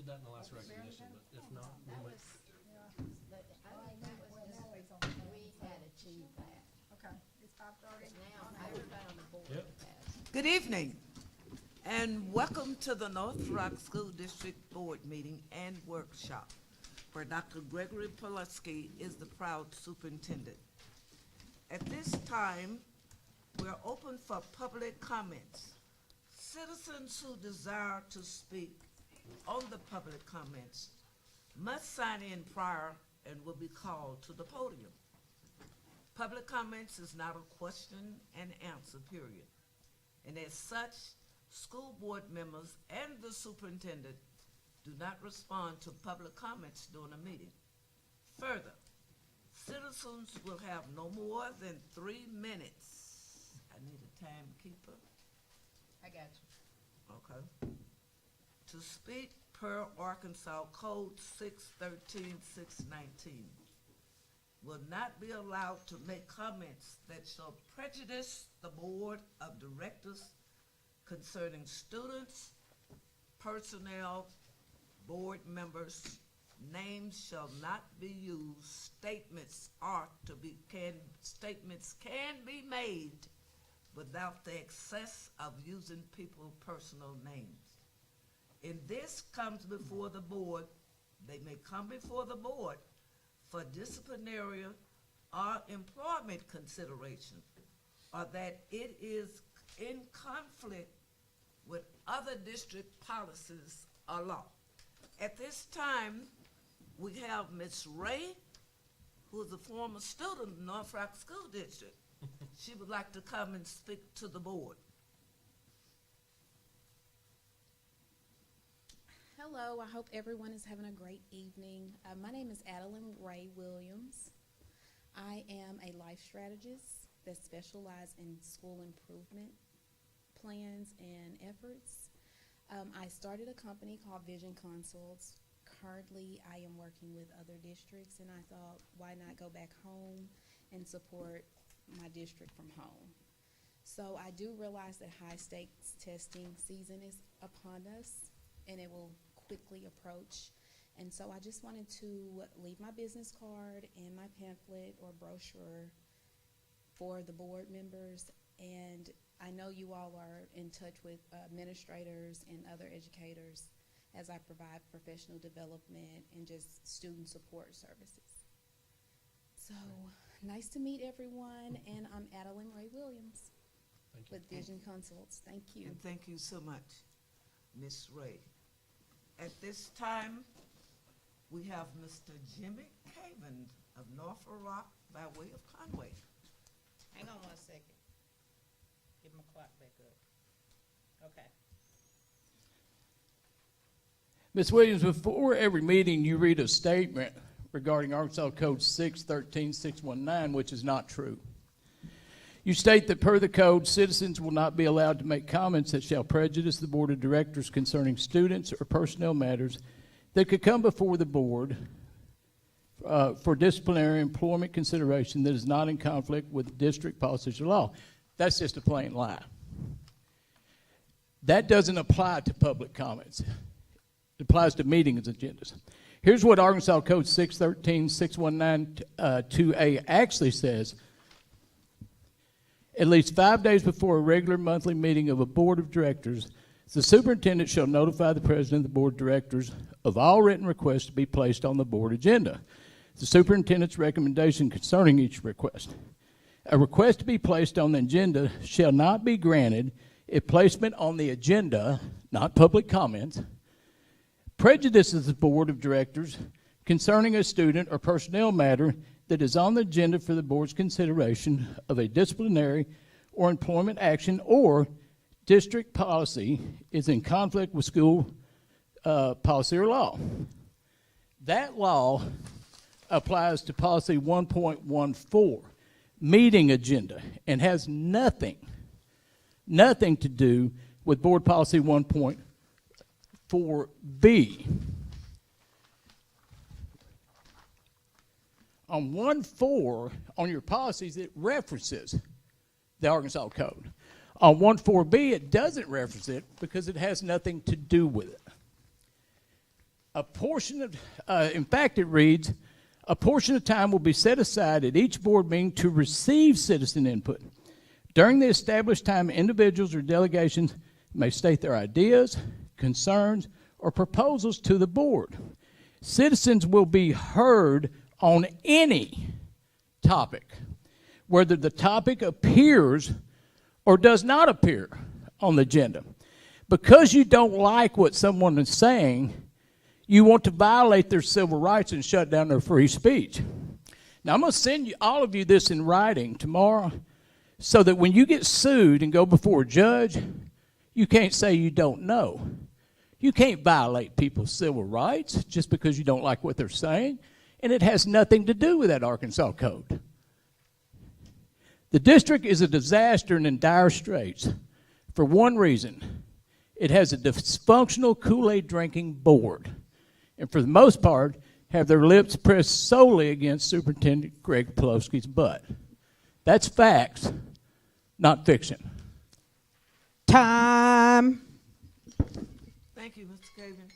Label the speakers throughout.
Speaker 1: did that in the last recognition, but if not, we
Speaker 2: That
Speaker 1: might.
Speaker 2: was, we had achieved that.
Speaker 3: Okay, it's 5:30.
Speaker 2: Now everybody on the board
Speaker 1: Yep.
Speaker 2: has.
Speaker 4: Good evening, and welcome to the North Rock School District Board Meeting and Workshop, where Dr. Gregory Pulaski is the proud superintendent. At this time, we're open for public comments. Citizens who desire to speak on the public comments must sign in prior and will be called to the podium. Public comments is not a question and answer period. And as such, school board members and the superintendent do not respond to public comments during a meeting. Further, citizens will have no more than 3 minutes. I need a timekeeper.
Speaker 2: I got you.
Speaker 4: Okay. To speak per Arkansas Code 613-619, will not be allowed to make comments that shall prejudice the board of directors concerning students, personnel, board members. Names shall not be used. Statements can be made without the excess of using people's personal names. And this comes before the board. They may come before the board for disciplinary or employment consideration, or that it is in conflict with other district policies or law. At this time, we have Ms. Ray, who is a former student of North Rock School District. She would like to come and speak to the board.
Speaker 5: Hello, I hope everyone is having a great evening. My name is Adeline Ray Williams. I am a life strategist that specializes in school improvement plans and efforts. I started a company called Vision Consults. Currently, I am working with other districts, and I thought, why not go back home and support my district from home? So I do realize that high stakes testing season is upon us, and it will quickly approach. And so I just wanted to leave my business card and my pamphlet or brochure for the board members. And I know you all are in touch with administrators and other educators as I provide professional development and just student support services. So nice to meet everyone, and I'm Adeline Ray Williams
Speaker 1: Thank you.
Speaker 5: with Vision Consults. Thank you.
Speaker 4: And thank you so much, Ms. Ray. At this time, we have Mr. Jimmy Caven of North Rock by way of Conway.
Speaker 6: Hang on 1 second. Get my clock back up. Okay.
Speaker 7: Ms. Williams, before every meeting, you read a statement regarding Arkansas Code 613-619, which is not true. You state that per the code, citizens will not be allowed to make comments that shall prejudice the board of directors concerning students or personnel matters that could come before the board for disciplinary employment consideration that is not in conflict with district policies or law. That's just a plain lie. That doesn't apply to public comments. It applies to meetings agendas. Here's what Arkansas Code 613-619-2A actually says. At least 5 days before a regular monthly meeting of a board of directors, the superintendent shall notify the president of the board of directors of all written requests to be placed on the board agenda. The superintendent's recommendation concerning each request. A request to be placed on the agenda shall not be granted if placement on the agenda, not public comments, prejudices the board of directors concerning a student or personnel matter that is on the agenda for the board's consideration of a disciplinary or employment action, or district policy is in conflict with school policy or law. That law applies to policy 1.14, meeting agenda, and has nothing to do with board policy 1.4b. On 1.4, on your policies, it references the Arkansas Code. On 1.4b, it doesn't reference it because it has nothing to do with it. A portion of, in fact, it reads, a portion of time will be set aside at each board meeting to receive citizen input. During the established time, individuals or delegations may state their ideas, concerns, or proposals to the board. Citizens will be heard on any topic, whether the topic appears or does not appear on the agenda. Because you don't like what someone is saying, you want to violate their civil rights and shut down their free speech. Now, I'm going to send you, all of you this in writing tomorrow so that when you get sued and go before a judge, you can't say you don't know. You can't violate people's civil rights just because you don't like what they're saying, and it has nothing to do with that Arkansas code. The district is a disaster and in dire straits for one reason. It has a dysfunctional Kool-Aid drinking board, and for the most part, have their lips pressed solely against Superintendent Greg Pulowski's butt. That's facts, not fiction.
Speaker 4: Time. Thank you, Mr. Kagan.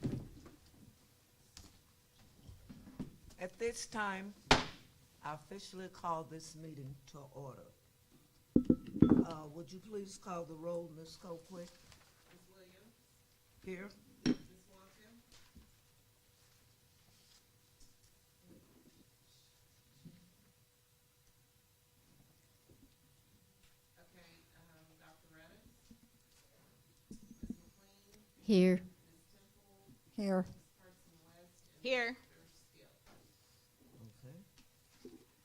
Speaker 4: Okay. At this time, I officially call this meeting to order. Would you please call the roll, Ms. Colquitt? Ms. Williams? Here. Ms. Walton?
Speaker 6: Okay, Dr. Reddick, Ms. McLean,
Speaker 2: Here.
Speaker 6: Ms. Temple,
Speaker 3: Here.
Speaker 6: Person West, and
Speaker 5: Here.
Speaker 6: Dr. Skill.
Speaker 4: Okay.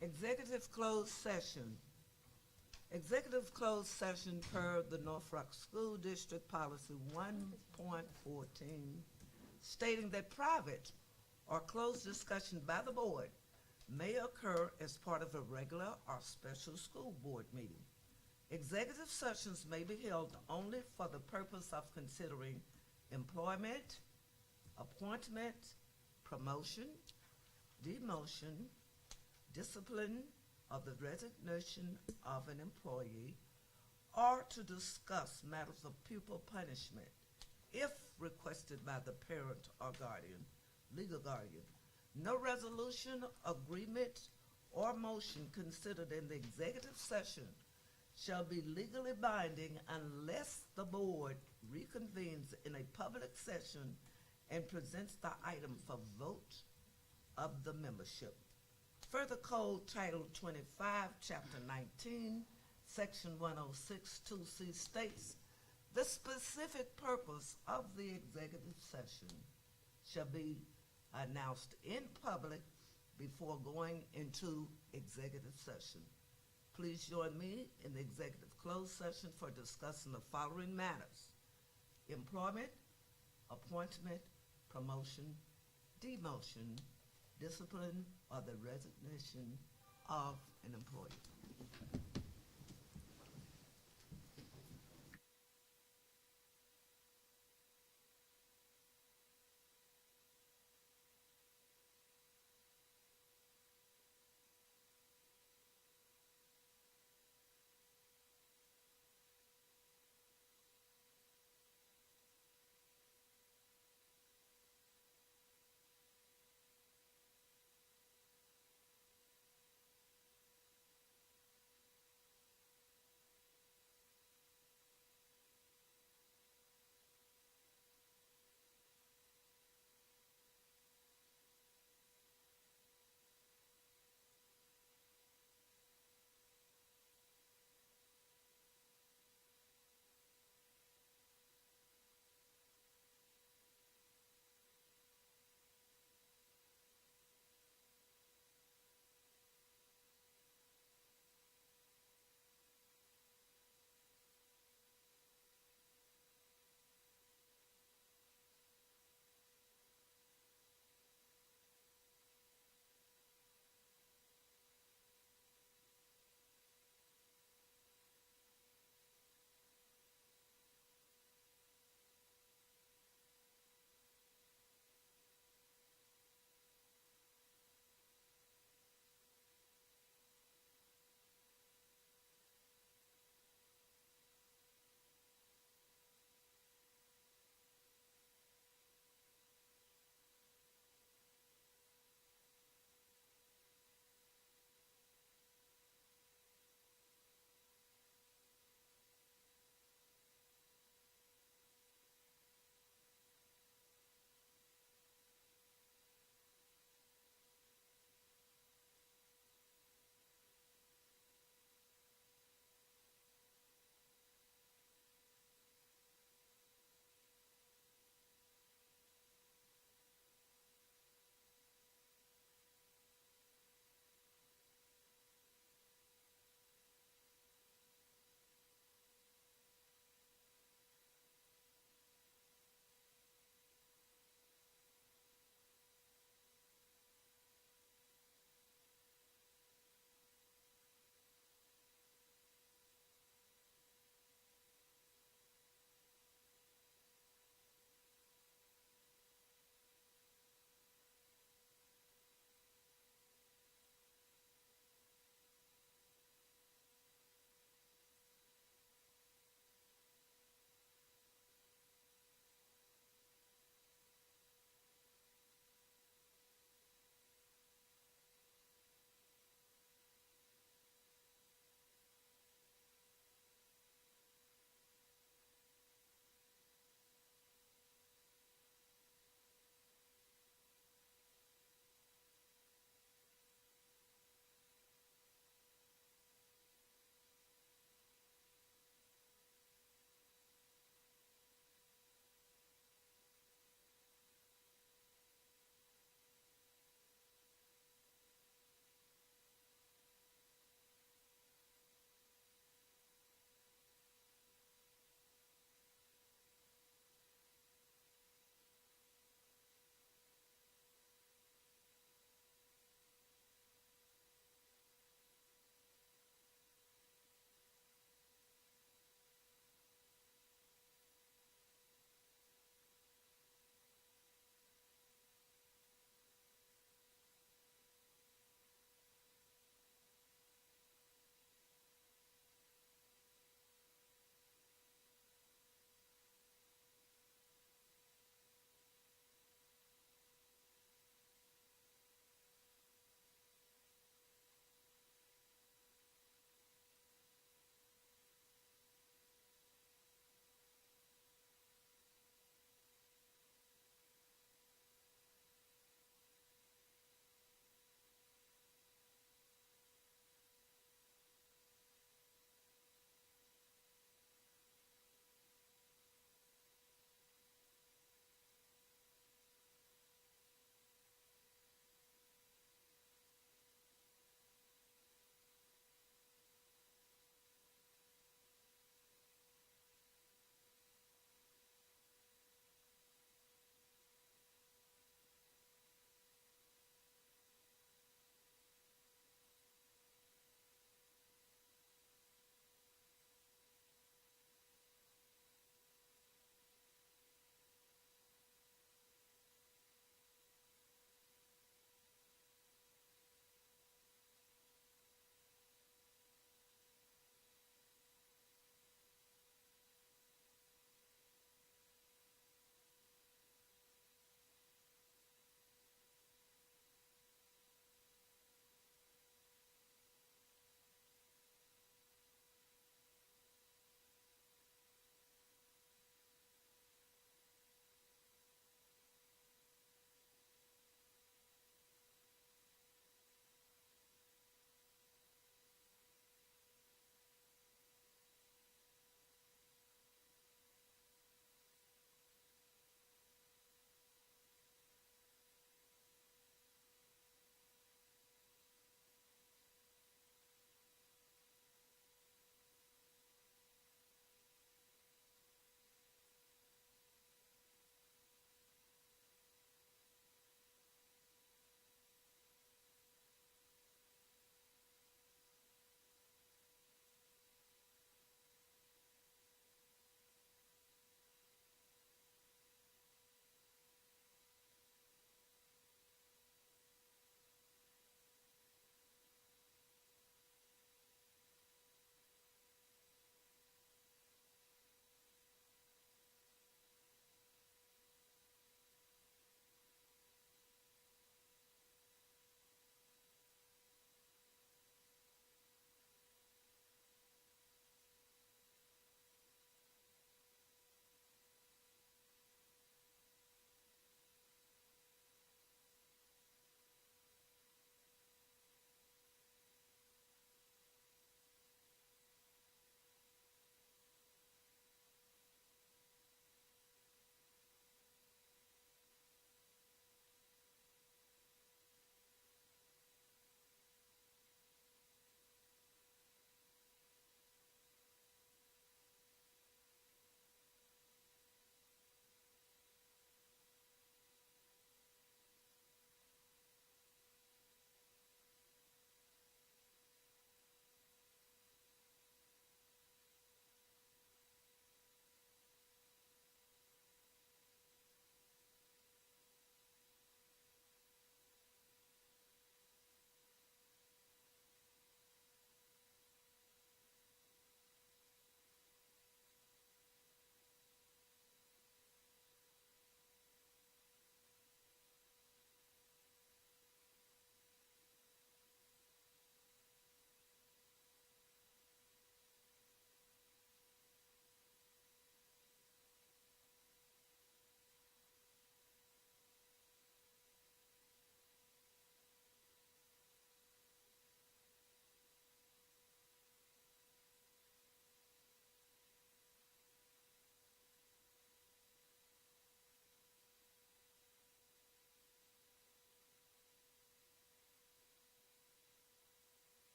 Speaker 4: Executive closed session. Executive closed session per the North Rock School District Policy 1.14, stating that private or closed discussion by the board may occur as part of a regular or special school board meeting. Executive sessions may be held only for the purpose of considering employment, appointment, promotion, demotion, discipline, or the resignation of an employee, or to discuss matters of pupil punishment if requested by the parent or guardian, legal guardian. No resolution, agreement, or motion considered in the executive session shall be legally binding unless the board reconvenes in a public session and presents the item for vote of the membership. Further Code Title 25, Chapter 19, Section 106, 2C states, the specific purpose of the executive session shall be announced in public before going into executive session. Please join me in the executive closed session for discussing the following matters: employment, appointment, promotion, demotion, discipline, or the resignation of an employee.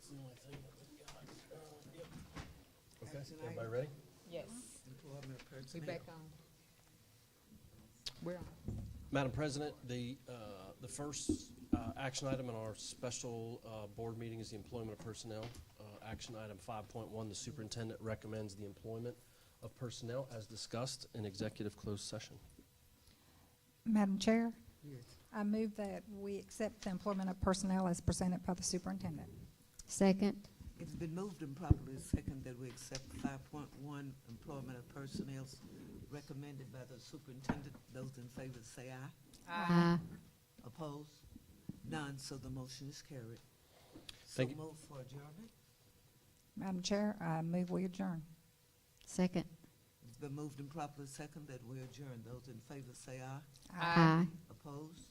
Speaker 1: Okay,
Speaker 4: Action
Speaker 1: everybody
Speaker 4: item.
Speaker 1: ready?
Speaker 6: Yes.
Speaker 4: Employment of
Speaker 6: We
Speaker 4: personnel.
Speaker 6: back on. We're on.
Speaker 1: Madam President, the first action item in our special board meeting is the employment of personnel. Action item 5.1, the superintendent recommends the employment of personnel as discussed in executive closed session.
Speaker 3: Madam Chair,
Speaker 4: Yes.
Speaker 3: I move that we accept the employment of personnel as presented by the superintendent.
Speaker 8: Second.
Speaker 4: It's been moved and properly second that we accept 5.1, employment of personnel recommended by the superintendent. Those in favor say aye.
Speaker 8: Aye.
Speaker 4: Opposed? None, so the motion is carried.
Speaker 1: Thank
Speaker 4: So
Speaker 1: you.
Speaker 4: move for adjournment.
Speaker 3: Madam Chair, I move we adjourn.
Speaker 8: Second.
Speaker 4: It's been moved and properly second that we adjourn. Those in favor say aye.
Speaker 8: Aye.
Speaker 4: Opposed?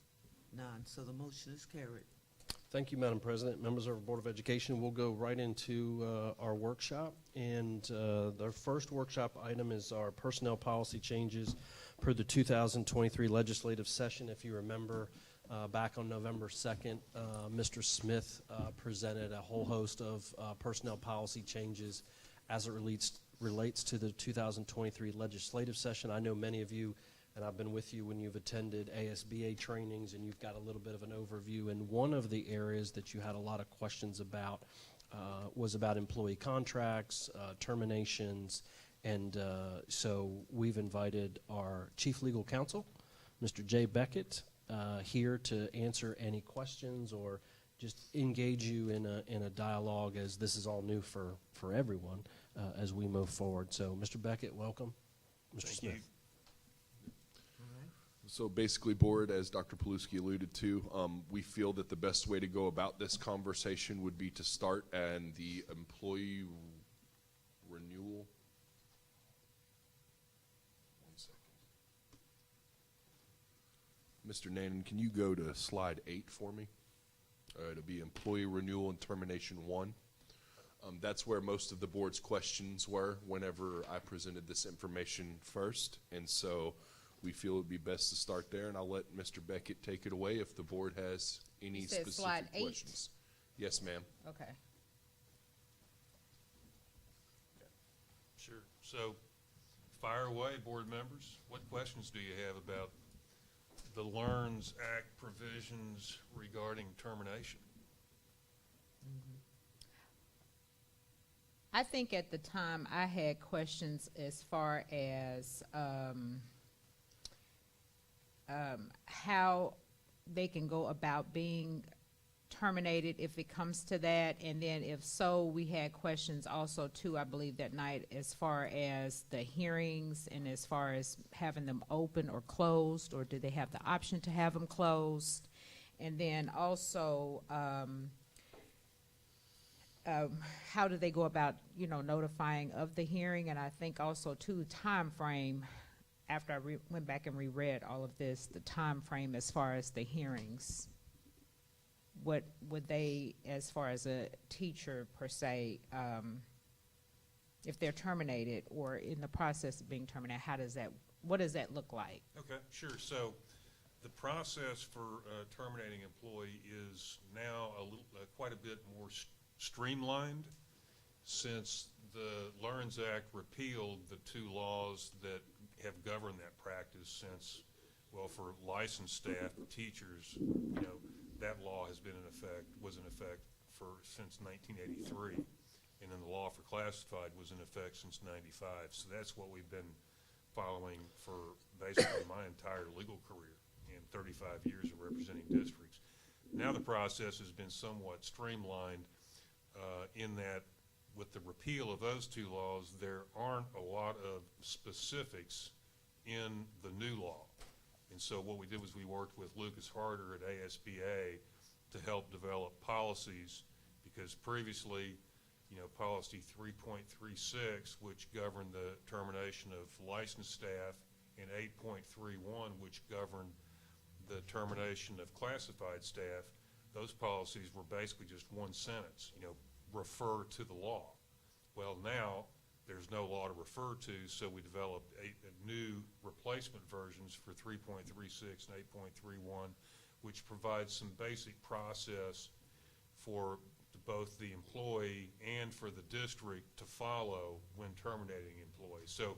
Speaker 4: None, so the motion is carried.
Speaker 1: Thank you, Madam President. Members of our Board of Education, we'll go right into our workshop. And the first workshop item is our personnel policy changes per the 2023 legislative session. If you remember, back on November 2nd, Mr. Smith presented a whole host of personnel policy changes as it relates to the 2023 legislative session. I know many of you, and I've been with you when you've attended ASBA trainings, and you've got a little bit of an overview. And one of the areas that you had a lot of questions about was about employee contracts, terminations, and so we've invited our Chief Legal Counsel, Mr. Jay Beckett, here to answer any questions or just engage you in a dialogue, as this is all new for everyone as we move forward. So, Mr. Beckett, welcome. Mr.
Speaker 9: Thank
Speaker 1: Smith.
Speaker 9: you. So basically, Board, as Dr. Paluski alluded to, we feel that the best way to go about this conversation would be to start and the employee renewal. One second. Mr. Nannon, can you go to slide 8 for me? It'll be employee renewal and termination 1. That's where most of the board's questions were whenever I presented this information first, and so we feel it would be best to start there, and I'll let Mr. Beckett take it away if the board has any
Speaker 6: You said slide
Speaker 9: specific
Speaker 6: 8?
Speaker 9: questions. Yes, ma'am.
Speaker 6: Okay.
Speaker 10: Sure. So, fire away, board members. What questions do you have about the LEARNS Act provisions regarding termination?
Speaker 6: I think at the time I had questions as far as how they can go about being terminated if it comes to that, and then if so, we had questions also too, I believe that night, as far as the hearings and as far as having them open or closed, or do they have the option to have them closed, and then also how do they go about, notifying of the hearing, and I think also too, time frame. After I went back and reread all of this, the time frame as far as the hearings, what would they, as far as a teacher per se, if they're terminated or in the process of being terminated, what does that look like?
Speaker 10: Okay, sure. So, the process for terminating an employee is now quite a bit more streamlined, since the LEARNS Act repealed the 2 laws that have governed that practice since, well, for licensed staff, teachers, that law was in effect since 1983, and then the law for classified was in effect since 95. So that's what we've been following for basically my entire legal career and 35 years of representing districts. Now the process has been somewhat streamlined in that with the repeal of those 2 laws, there aren't a lot of specifics in the new law. And so what we did was we worked with Lucas Harder at ASBA to help develop policies, because previously, policy 3.36, which governed the termination of licensed staff, and 8.31, which governed the termination of classified staff, those policies were basically just one sentence, refer to the law. Well, now there's no law to refer to, so we developed new replacement versions for 3.36 and 8.31, which provides some basic process for both the employee and for the district to follow when terminating employees. So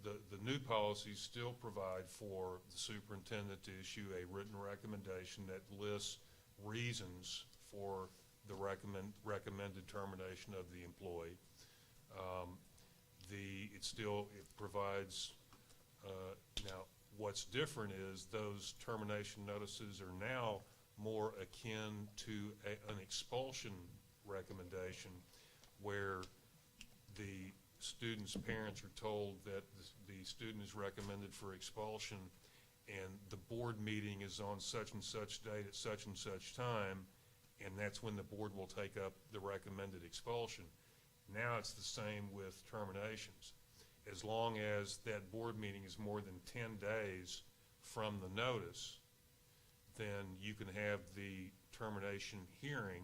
Speaker 10: the new policies still provide for the superintendent to issue a written recommendation that lists reasons for the recommended termination of the employee. It provides, now what's different is those termination notices are now more akin to an expulsion recommendation, where the student's parents are told that the student is recommended for expulsion, and the board meeting is on such and such date at such and such time, and that's when the board will take up the recommended expulsion. Now it's the same with terminations. As long as that board meeting is more than 10 days from the notice, then you can have the termination hearing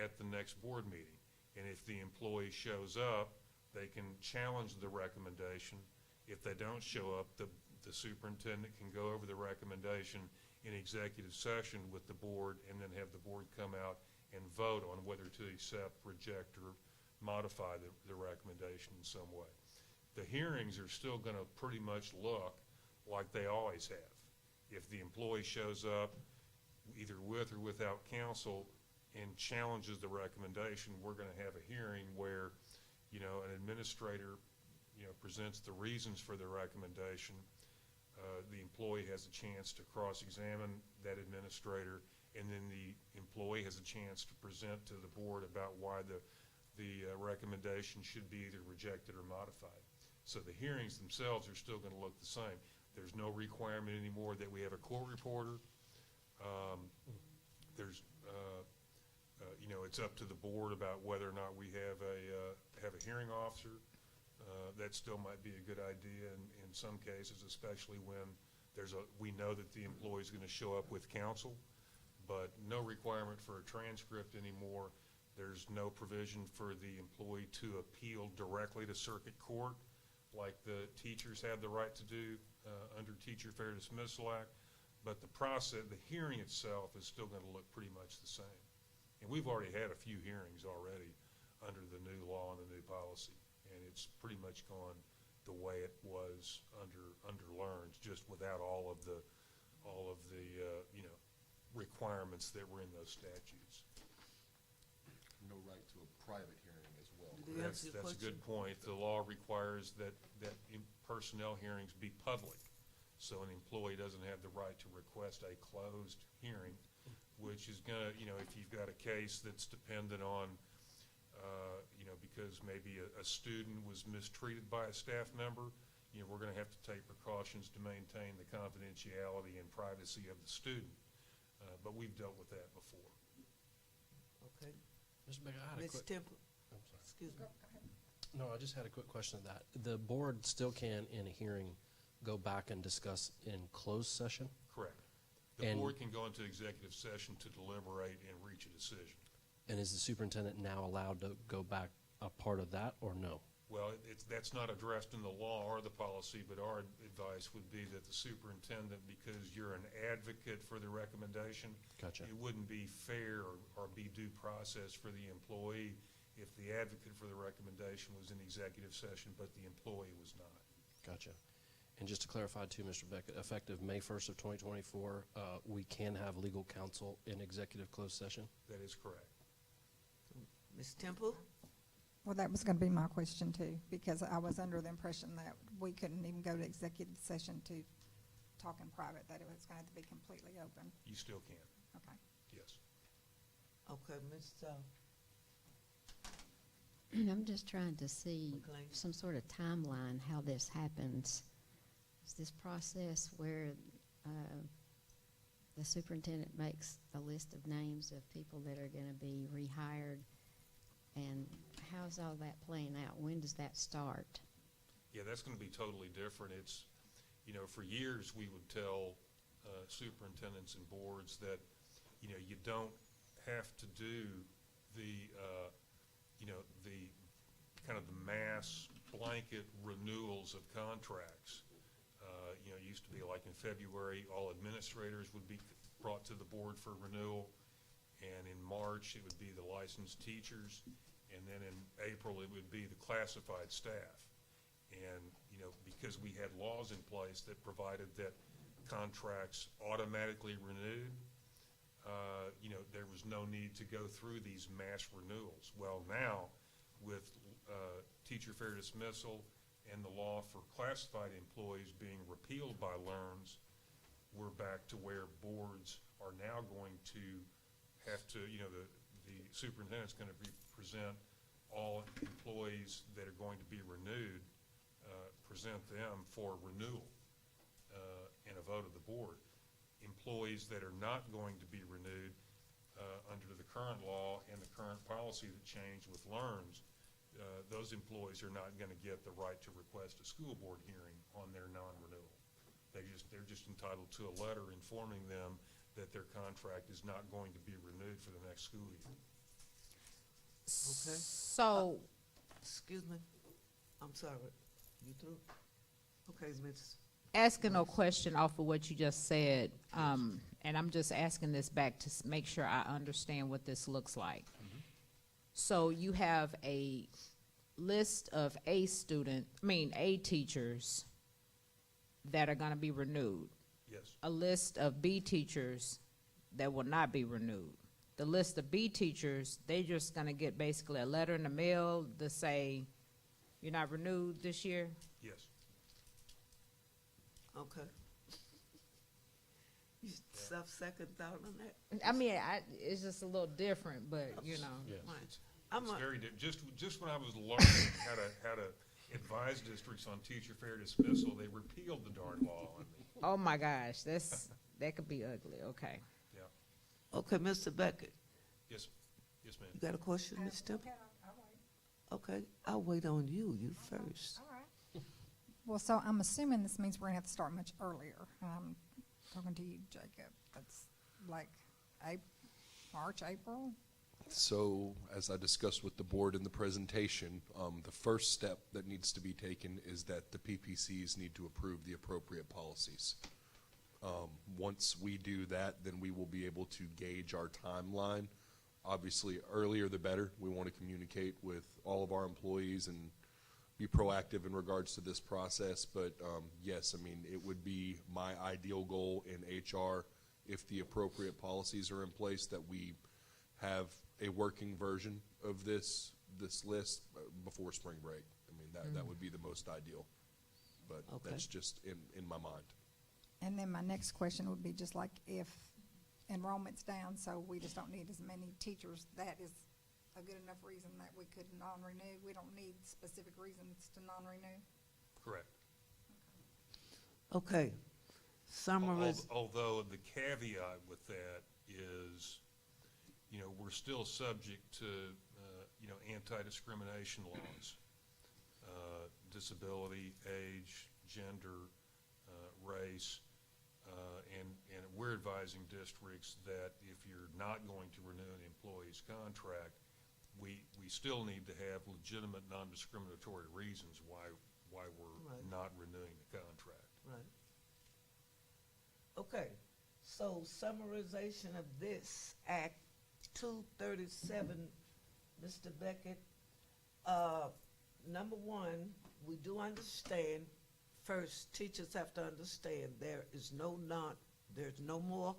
Speaker 10: at the next board meeting. And if the employee shows up, they can challenge the recommendation. If they don't show up, the superintendent can go over the recommendation in executive session with the board, and then have the board come out and vote on whether to accept, reject, or modify the recommendation in some way. The hearings are still going to pretty much look like they always have. If the employee shows up either with or without counsel and challenges the recommendation, we're going to have a hearing where, an administrator, presents the reasons for the recommendation. The employee has a chance to cross-examine that administrator, and then the employee has a chance to present to the board about why the recommendation should be either rejected or modified. So the hearings themselves are still going to look the same. There's no requirement anymore that we have a court reporter. It's up to the board about whether or not we have a hearing officer. That still might be a good idea in some cases, especially when we know that the employee is going to show up with counsel, but no requirement for a transcript anymore. There's no provision for the employee to appeal directly to circuit court like the teachers have the right to do under Teacher Fair Dismissal Act, but the hearing itself is still going to look pretty much the same. And we've already had a few hearings already under the new law and the new policy, and it's pretty much gone the way it was under Learns, just without all of the requirements that were in those statutes.
Speaker 9: No right to a private hearing as well.
Speaker 4: Did they answer your
Speaker 10: That's a
Speaker 4: question?
Speaker 10: good point. The law requires that personnel hearings be public, so an employee doesn't have the right to request a closed hearing, which is gonna, if you've got a case that's dependent on, because maybe a student was mistreated by a staff member, we're gonna have to take precautions to maintain the confidentiality and privacy of the student. But we've dealt with that before.
Speaker 4: Okay.
Speaker 1: Mr. Baker, I had a
Speaker 4: Ms.
Speaker 1: quick,
Speaker 4: Temple,
Speaker 1: I'm sorry.
Speaker 4: excuse me.
Speaker 1: No, I just had a quick question of that. The board still can, in a hearing, go back and discuss in closed session?
Speaker 10: Correct. The
Speaker 1: And-
Speaker 10: board can go into executive session to deliberate and reach a decision.
Speaker 1: And is the superintendent now allowed to go back a part of that, or no?
Speaker 10: Well, that's not addressed in the law or the policy, but our advice would be that the superintendent, because you're an advocate for the recommendation,
Speaker 1: Gotcha.
Speaker 10: it wouldn't be fair or be due process for the employee if the advocate for the recommendation was in executive session, but the employee was not.
Speaker 1: Gotcha. And just to clarify too, Mr. Beckett, effective May 1st of 2024, we can have legal counsel in executive closed session?
Speaker 10: That is correct.
Speaker 4: Ms. Temple?
Speaker 3: Well, that was going to be my question too, because I was under the impression that we couldn't even go to executive session to talk in private, that it was going to have to be completely open.
Speaker 10: You still can,
Speaker 3: Okay.
Speaker 10: yes.
Speaker 4: Okay, Ms.
Speaker 8: I'm just trying to see
Speaker 4: McLean.
Speaker 8: some sort of timeline how this happens. Is this process where the superintendent makes a list of names of people that are going to be rehired? And how's all that playing out? When does that start?
Speaker 10: Yeah, that's going to be totally different. It's, for years we would tell superintendents and boards that, you don't have to do the kind of the mass blanket renewals of contracts. It used to be like in February, all administrators would be brought to the board for renewal, and in March, it would be the licensed teachers, and then in April, it would be the classified staff. And, you know, because we had laws in place that provided that contracts automatically renewed, you know, there was no need to go through these mass renewals. Well, now, with teacher fair dismissal and the law for classified employees being repealed by LEARNS, we're back to where boards are now going to have to, you know, the superintendent's going to present all employees that are going to be renewed, present them for renewal and a vote of the board. Employees that are not going to be renewed under the current law and the current policy that changed with LEARNS, those employees are not going to get the right to request a school board hearing on their non-renewal. They're just entitled to a letter informing them that their contract is not going to be renewed for the next school year.
Speaker 4: Okay.
Speaker 6: So,
Speaker 4: Excuse me. I'm sorry. You through? Okay, Ms.
Speaker 6: asking a question off of what you just said, and I'm just asking this back to make sure I understand what this looks like. So you have a list of A teachers that are gonna be renewed.
Speaker 10: Yes.
Speaker 6: A list of B teachers that will not be renewed. The list of B teachers, they're just gonna get basically a letter in the mail to say, you're not renewed this year?
Speaker 10: Yes.
Speaker 4: Okay. You self-second thought on that?
Speaker 6: I mean, it's just a little different, but, you know.
Speaker 1: Yes.
Speaker 4: Right.
Speaker 10: It's
Speaker 4: I'm a-
Speaker 10: very just when I was learning how to advise districts on teacher fair dismissal, they repealed the darn law on me.
Speaker 6: Oh my gosh, that could be ugly, okay.
Speaker 10: Yeah.
Speaker 4: Okay, Mr. Beckett,
Speaker 10: Yes. Yes, ma'am.
Speaker 4: you got a question, Ms. Temple? Okay, I'll wait on you. You first.
Speaker 3: All right. Well, so I'm assuming this means we're gonna have to start much earlier. I'm talking to you, Jacob. That's like March, April?
Speaker 9: So, as I discussed with the board in the presentation, the first step that needs to be taken is that the PPCs need to approve the appropriate policies. Once we do that, then we will be able to gauge our timeline. Obviously, earlier the better. We want to communicate with all of our employees and be proactive in regards to this process. But yes, I mean, it would be my ideal goal in HR, if the appropriate policies are in place, that we have a working version of this list before spring break. I mean, that would be the most ideal. But
Speaker 4: Okay.
Speaker 9: that's just in my mind.
Speaker 3: And then my next question would be just like if enrollment's down, so we just don't need as many teachers, that is a good enough reason that we could non-renew? We don't need specific reasons to non-renew?
Speaker 10: Correct.
Speaker 4: Okay. Summarize.
Speaker 10: Although the caveat with that is, you know, we're still subject to, you know, anti-discrimination laws, disability, age, gender, race, and we're advising districts that if you're not going to renew an employee's contract, we still need to have legitimate non-discriminatory reasons why we're
Speaker 4: Right.
Speaker 10: not renewing the contract.
Speaker 4: Right. Okay, so summarization of this, Act 237, Mr. Beckett. Number one, we do understand, first, teachers have to understand there's no more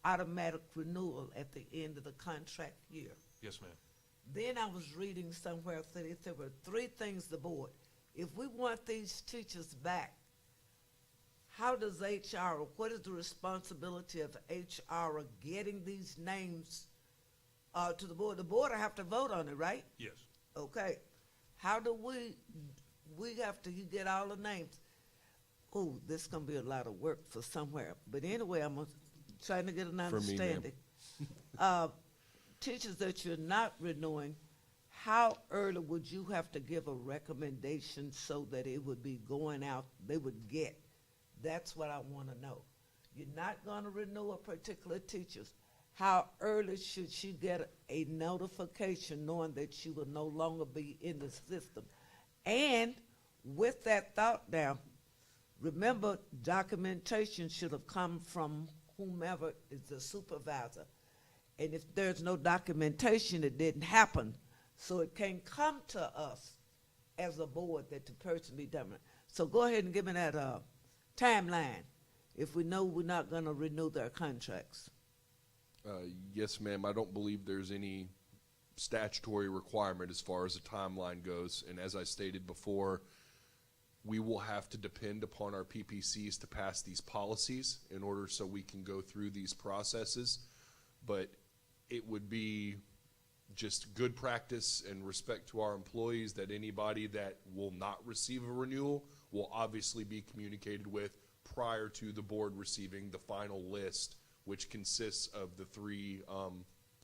Speaker 4: automatic renewal at the end of the contract year.
Speaker 10: Yes, ma'am.
Speaker 4: Then I was reading somewhere that there were three things the board, if we want these teachers back, how does HR, what is the responsibility of HR of getting these names to the board? The board will have to vote on it, right?
Speaker 10: Yes.
Speaker 4: Okay. How do we have to get all the names? Oh, this is going to be a lot of work for somewhere. But anyway, I'm trying to get an
Speaker 9: For me, ma'am.
Speaker 4: understanding. Teachers that you're not renewing, how early would you have to give a recommendation so that it would be going out, they would get? That's what I want to know. You're not going to renew a particular teacher. How early should she get a notification knowing that she will no longer be in the system? And with that thought now, remember, documentation should have come from whomever is the supervisor. And if there's no documentation, it didn't happen. So it can come to us as a board that the person be done. So go ahead and give me that timeline if we know we're not going to renew their contracts.
Speaker 9: Yes, ma'am. I don't believe there's any statutory requirement as far as the timeline goes. And as I stated before, we will have to depend upon our PPCs to pass these policies in order so we can go through these processes. But it would be just good practice and respect to our employees that anybody that will not receive a renewal will obviously be communicated with prior to the board receiving the final list, which consists of the three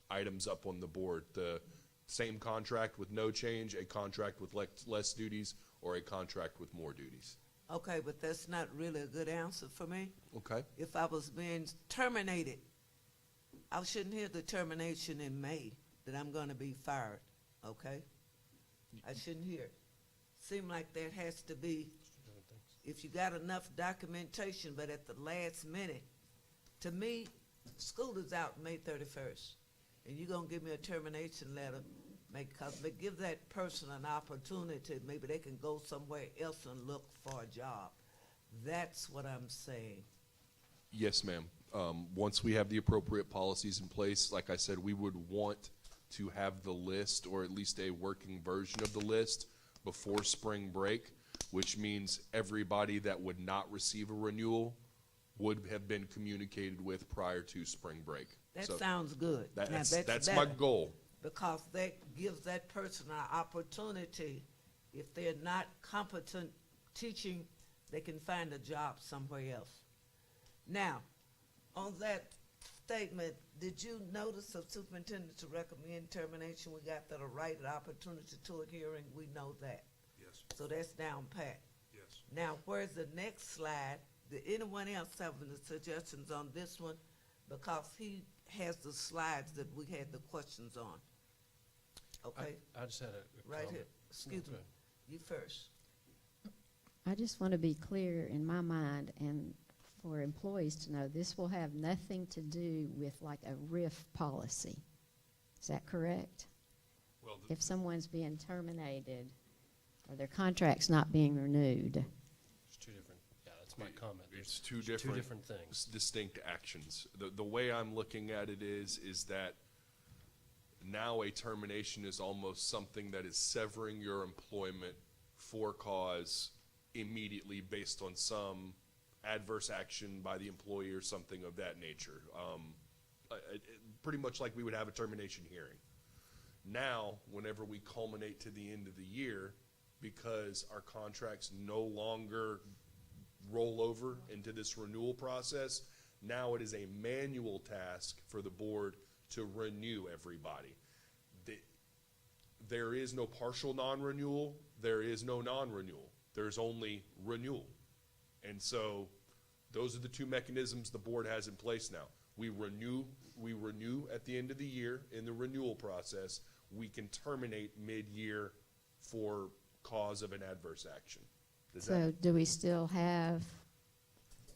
Speaker 9: items up on the board: the same contract with no change, a contract with less duties, or a contract with more duties.
Speaker 4: Okay, but that's not really a good answer for me.
Speaker 9: Okay.
Speaker 4: If I was being terminated, I shouldn't hear the termination in May that I'm going to be fired, okay? I shouldn't hear it. Seem like that has to be, if you got enough documentation, but at the last minute, to me, school is out May 31st, and you're going to give me a termination letter, but give that person an opportunity, maybe they can go somewhere else and look for a job. That's what I'm saying.
Speaker 9: Yes, ma'am. Once we have the appropriate policies in place, like I said, we would want to have the list, or at least a working version of the list, before spring break, which means everybody that would not receive a renewal would have been communicated with prior to spring break.
Speaker 4: That
Speaker 9: So
Speaker 4: sounds good. Now,
Speaker 9: that's my
Speaker 4: better,
Speaker 9: goal.
Speaker 4: because that gives that person an opportunity. If they're not competent teaching, they can find a job somewhere else. Now, on that statement, did you notice the superintendent to recommend termination? We got the right opportunity to a hearing. We know that.
Speaker 10: Yes,
Speaker 4: So that's down pat.
Speaker 10: yes.
Speaker 4: Now, where's the next slide? Did anyone else have any suggestions on this one? Because he has the slides that we had the questions on. Okay,
Speaker 1: I just had a
Speaker 4: right
Speaker 1: comment.
Speaker 4: here. Excuse me,
Speaker 1: Okay.
Speaker 4: you first.
Speaker 8: I just want to be clear in my mind and for employees to know this will have nothing to do with like a RIF policy. Is that correct?
Speaker 10: Well,
Speaker 8: If someone's being terminated or their contract's not being renewed,
Speaker 1: It's two different, yeah, that's my comment.
Speaker 9: It's
Speaker 1: There's
Speaker 9: two different,
Speaker 1: things.
Speaker 9: distinct actions. The way I'm looking at it is that now a termination is almost something that is severing your employment for cause immediately based on some adverse action by the employee or something of that nature. Pretty much like we would have a termination hearing. Now, whenever we culminate to the end of the year, because our contracts no longer roll over into this renewal process, now it is a manual task for the board to renew everybody. There is no partial non-renewal, there is no non-renewal. There's only renewal. And so those are the two mechanisms the board has in place now. We renew at the end of the year in the renewal process. We can terminate mid-year for cause of an adverse action.
Speaker 8: so do we still have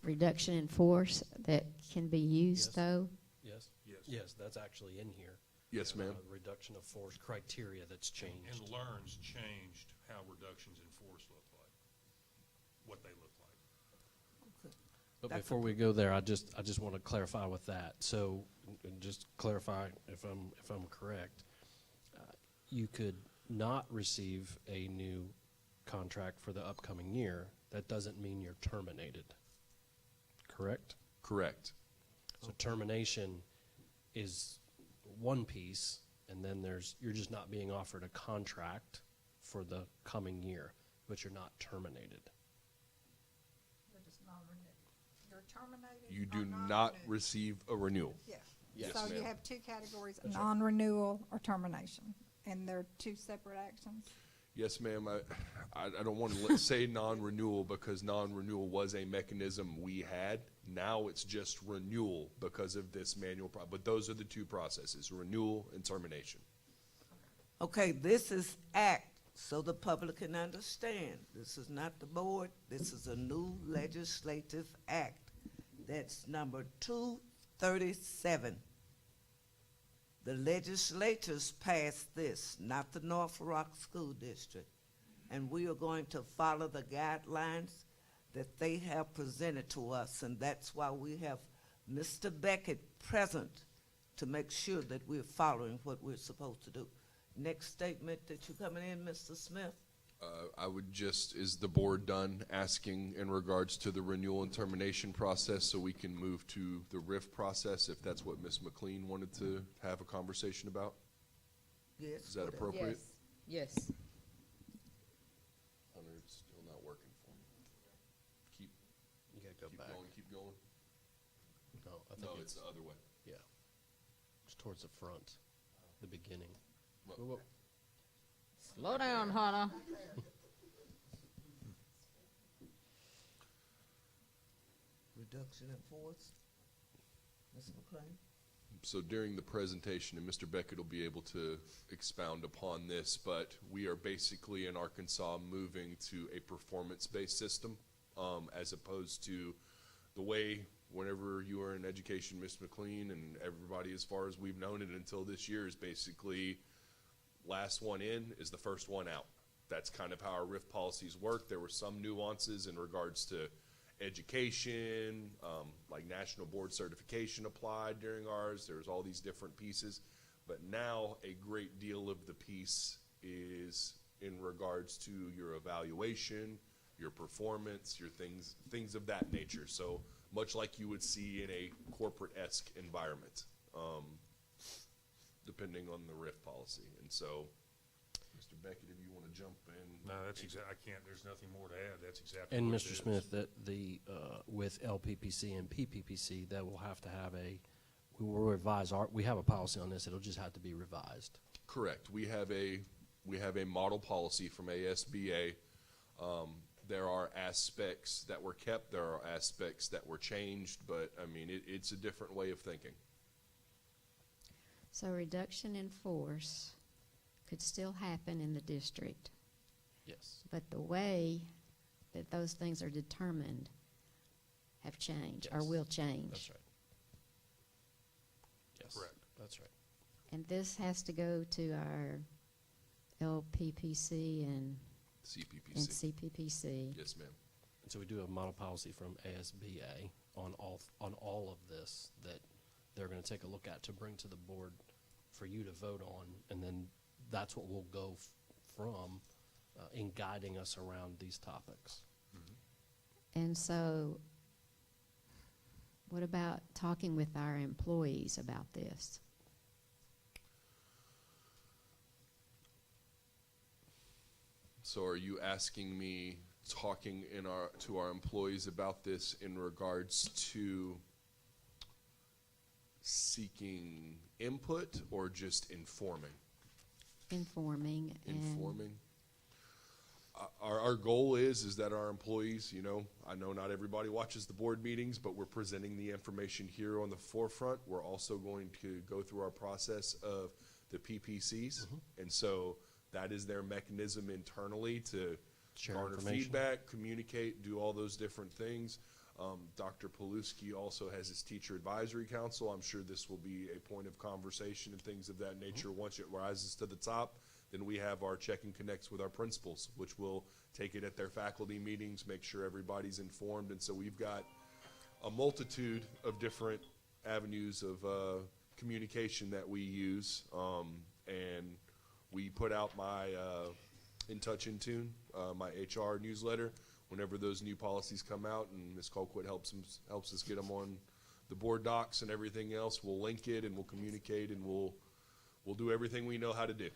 Speaker 8: reduction in force that can be used
Speaker 1: Yes.
Speaker 8: though?
Speaker 1: Yes?
Speaker 10: Yes.
Speaker 1: Yes, that's actually in here.
Speaker 9: Yes, ma'am.
Speaker 1: Reduction of force criteria that's changed.
Speaker 10: And LEARN's changed how reductions in force look like, what they look like.
Speaker 1: But
Speaker 4: Dr.
Speaker 1: before we go there, I just want to clarify with that. So, and just clarify if I'm correct. You could not receive a new contract for the upcoming year. That doesn't mean you're terminated. Correct?
Speaker 9: Correct.
Speaker 1: So termination is one piece, and then you're just not being offered a contract for the coming year, but you're not terminated.
Speaker 3: You're just non-renewed. You're terminated.
Speaker 9: You
Speaker 3: or
Speaker 9: do not
Speaker 3: non-renewed.
Speaker 9: receive a renewal.
Speaker 3: Yeah.
Speaker 9: Yes,
Speaker 3: So you
Speaker 9: ma'am.
Speaker 3: have two categories,
Speaker 1: That's right.
Speaker 3: non-renewal or termination, and they're two separate actions?
Speaker 9: Yes, ma'am. I don't want to say non-renewal because non-renewal was a mechanism we had. Now it's just renewal because of this manual but those are the two processes, renewal and termination.
Speaker 4: Okay, this is act, so the public can understand. This is not the board. This is a new legislative act. That's number 237. The legislatures passed this, not the North Rock School District. And we are going to follow the guidelines that they have presented to us, and that's why we have Mr. Beckett present to make sure that we're following what we're supposed to do. Next statement that you're coming in, Mr. Smith?
Speaker 9: I would just, is the board done asking in regards to the renewal and termination process so we can move to the RIF process, if that's what Ms. McLean wanted to have a conversation about?
Speaker 4: Yes.
Speaker 9: Is that
Speaker 4: whatever.
Speaker 9: appropriate?
Speaker 6: Yes.
Speaker 9: Hunter, it's still not working for me. Keep,
Speaker 1: You gotta go
Speaker 9: keep
Speaker 1: back.
Speaker 9: going, keep going.
Speaker 1: No, I
Speaker 9: No,
Speaker 1: think
Speaker 9: it's the other way.
Speaker 1: yeah. It's towards the front, the beginning.
Speaker 9: Well,
Speaker 1: Whoa, whoa.
Speaker 6: Slow down, Hunter.
Speaker 4: Reduction in force? Ms. McLean?
Speaker 9: So during the presentation, and Mr. Beckett will be able to expound upon this, but we are basically in Arkansas moving to a performance-based system, as opposed to the way whenever you were in education, Ms. McLean, and everybody as far as we've known it until this year is basically last one in is the first one out. That's kind of how our RIF policies work. There were some nuances in regards to education, like national board certification applied during ours. There's all these different pieces. But now a great deal of the piece is in regards to your evaluation, your performance, your things of that nature. So much like you would see in a corporate-esque environment, depending on the RIF policy. And so, Mr. Beckett, if you want to jump in.
Speaker 10: No, that's I can't, there's nothing more to add. That's exactly
Speaker 1: And
Speaker 10: what it
Speaker 1: Mr.
Speaker 10: is.
Speaker 1: Smith, that the, with LPPC and PPPC, that will have to have we will revise we have a policy on this, it'll just have to be revised.
Speaker 9: Correct. We have a model policy from ASBA. There are aspects that were kept, there are aspects that were changed, but I mean, it's a different way of thinking.
Speaker 8: So reduction in force could still happen in the district,
Speaker 1: Yes.
Speaker 8: but the way that those things are determined have changed or
Speaker 1: Yes.
Speaker 8: will change.
Speaker 1: That's right. Yes.
Speaker 10: Correct.
Speaker 1: That's right.
Speaker 8: And this has to go to our LPPC and
Speaker 9: CPPC.
Speaker 8: CPPC.
Speaker 9: Yes, ma'am.
Speaker 1: And so we do have a model policy from ASBA on all of this that they're going to take a look at to bring to the board for you to vote on, and then that's what we'll go from in guiding us around these topics.
Speaker 8: And so what about talking with our employees about this?
Speaker 9: So are you asking me talking to our employees about this in regards to seeking input or just informing?
Speaker 8: Informing and
Speaker 9: Informing. Our goal is that our employees, I know not everybody watches the board meetings, but we're presenting the information here on the forefront. We're also going to go through our process of the PPCs. And so that is their mechanism internally to
Speaker 1: Share
Speaker 9: garner
Speaker 1: information.
Speaker 9: feedback, communicate, do all those different things. Dr. Paluski also has his teacher advisory council. I'm sure this will be a point of conversation and things of that nature. Once it rises to the top, then we have our check and connects with our principals, which will take it at their faculty meetings, make sure everybody's informed. And so we've got a multitude of different avenues of communication that we use. And we put out my In Touch, In Tune, my HR newsletter, whenever those new policies come out, and Ms. Colquitt helps us get them on the board docs and everything else. We'll link it and we'll communicate and we'll do everything we know how to do.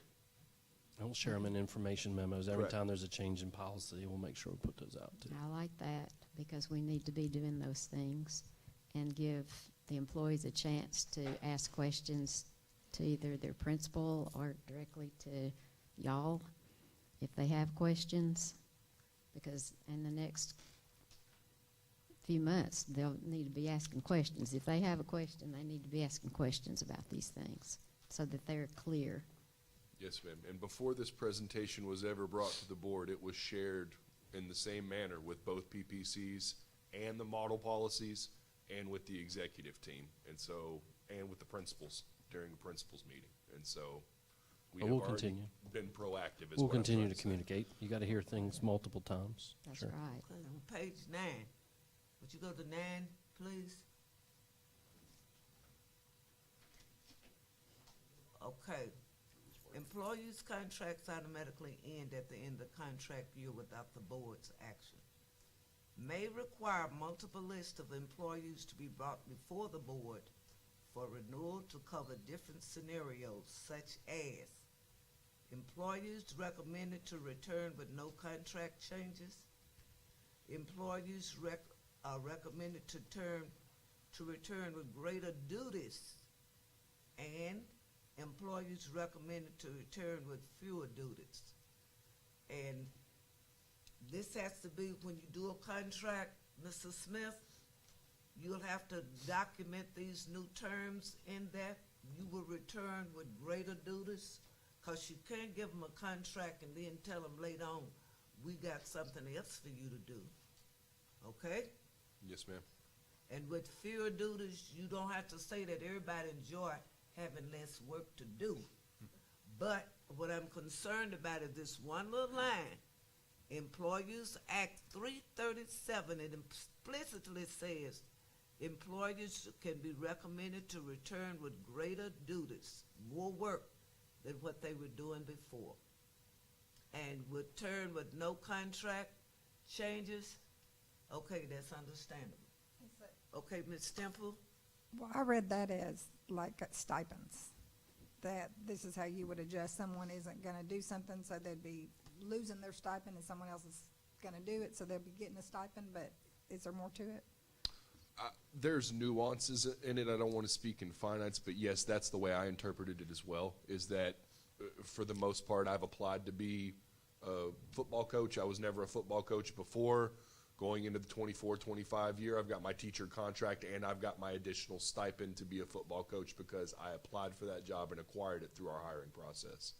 Speaker 1: And we'll share them in information memos. Every
Speaker 9: Correct.
Speaker 1: time there's a change in policy, we'll make sure we put those out too.
Speaker 8: I like that because we need to be doing those things and give the employees a chance to ask questions to either their principal or directly to y'all if they have questions, because in the next few months they'll need to be asking questions. If they have a question, they need to be asking questions about these things so that they're clear.
Speaker 9: Yes, ma'am. And before this presentation was ever brought to the board, it was shared in the same manner with both PPCs and the model policies and with the executive team, and with the principals during a principal's meeting. And so we
Speaker 1: But
Speaker 9: have
Speaker 1: we'll
Speaker 9: already
Speaker 1: continue.
Speaker 9: been proactive is
Speaker 1: We'll
Speaker 9: what I'm
Speaker 1: continue
Speaker 9: trying
Speaker 1: to
Speaker 9: say.
Speaker 1: communicate. You got to hear things multiple times.
Speaker 8: That's
Speaker 1: Sure.
Speaker 8: right.
Speaker 4: Okay, on page 9, would you go to 9, please? Okay. Employees' contracts automatically end at the end of the contract year without the board's action. May require multiple lists of employees to be brought before the board for renewal to cover different scenarios, such as employees recommended to return with no contract changes, employees are recommended to return with greater duties, and employees recommended to return with fewer duties. And this has to be, when you do a contract, Mr. Smith, you'll have to document these new terms in that. You will return with greater duties, because you can't give them a contract and then tell them later on, we got something else for you to do. Okay?
Speaker 9: Yes, ma'am.
Speaker 4: And with fewer duties, you don't have to say that everybody enjoy having less work to do. But what I'm concerned about is this one little line, Employees Act 337, it explicitly says employees can be recommended to return with greater duties, more work than what they were doing before, and return with no contract changes. Okay, that's understandable. Okay, Ms. Temple?
Speaker 3: Well, I read that as like stipends, that this is how you would adjust. Someone isn't gonna do something, so they'd be losing their stipend, and someone else is gonna do it, so they'll be getting a stipend, but is there more to it?
Speaker 9: There's nuances in it. I don't want to speak in finance, but yes, that's the way I interpreted it as well, is that for the most part, I've applied to be a football coach. I was never a football coach before. Going into the 24-25 year, I've got my teacher contract and I've got my additional stipend to be a football coach because I applied for that job and acquired it through our hiring process.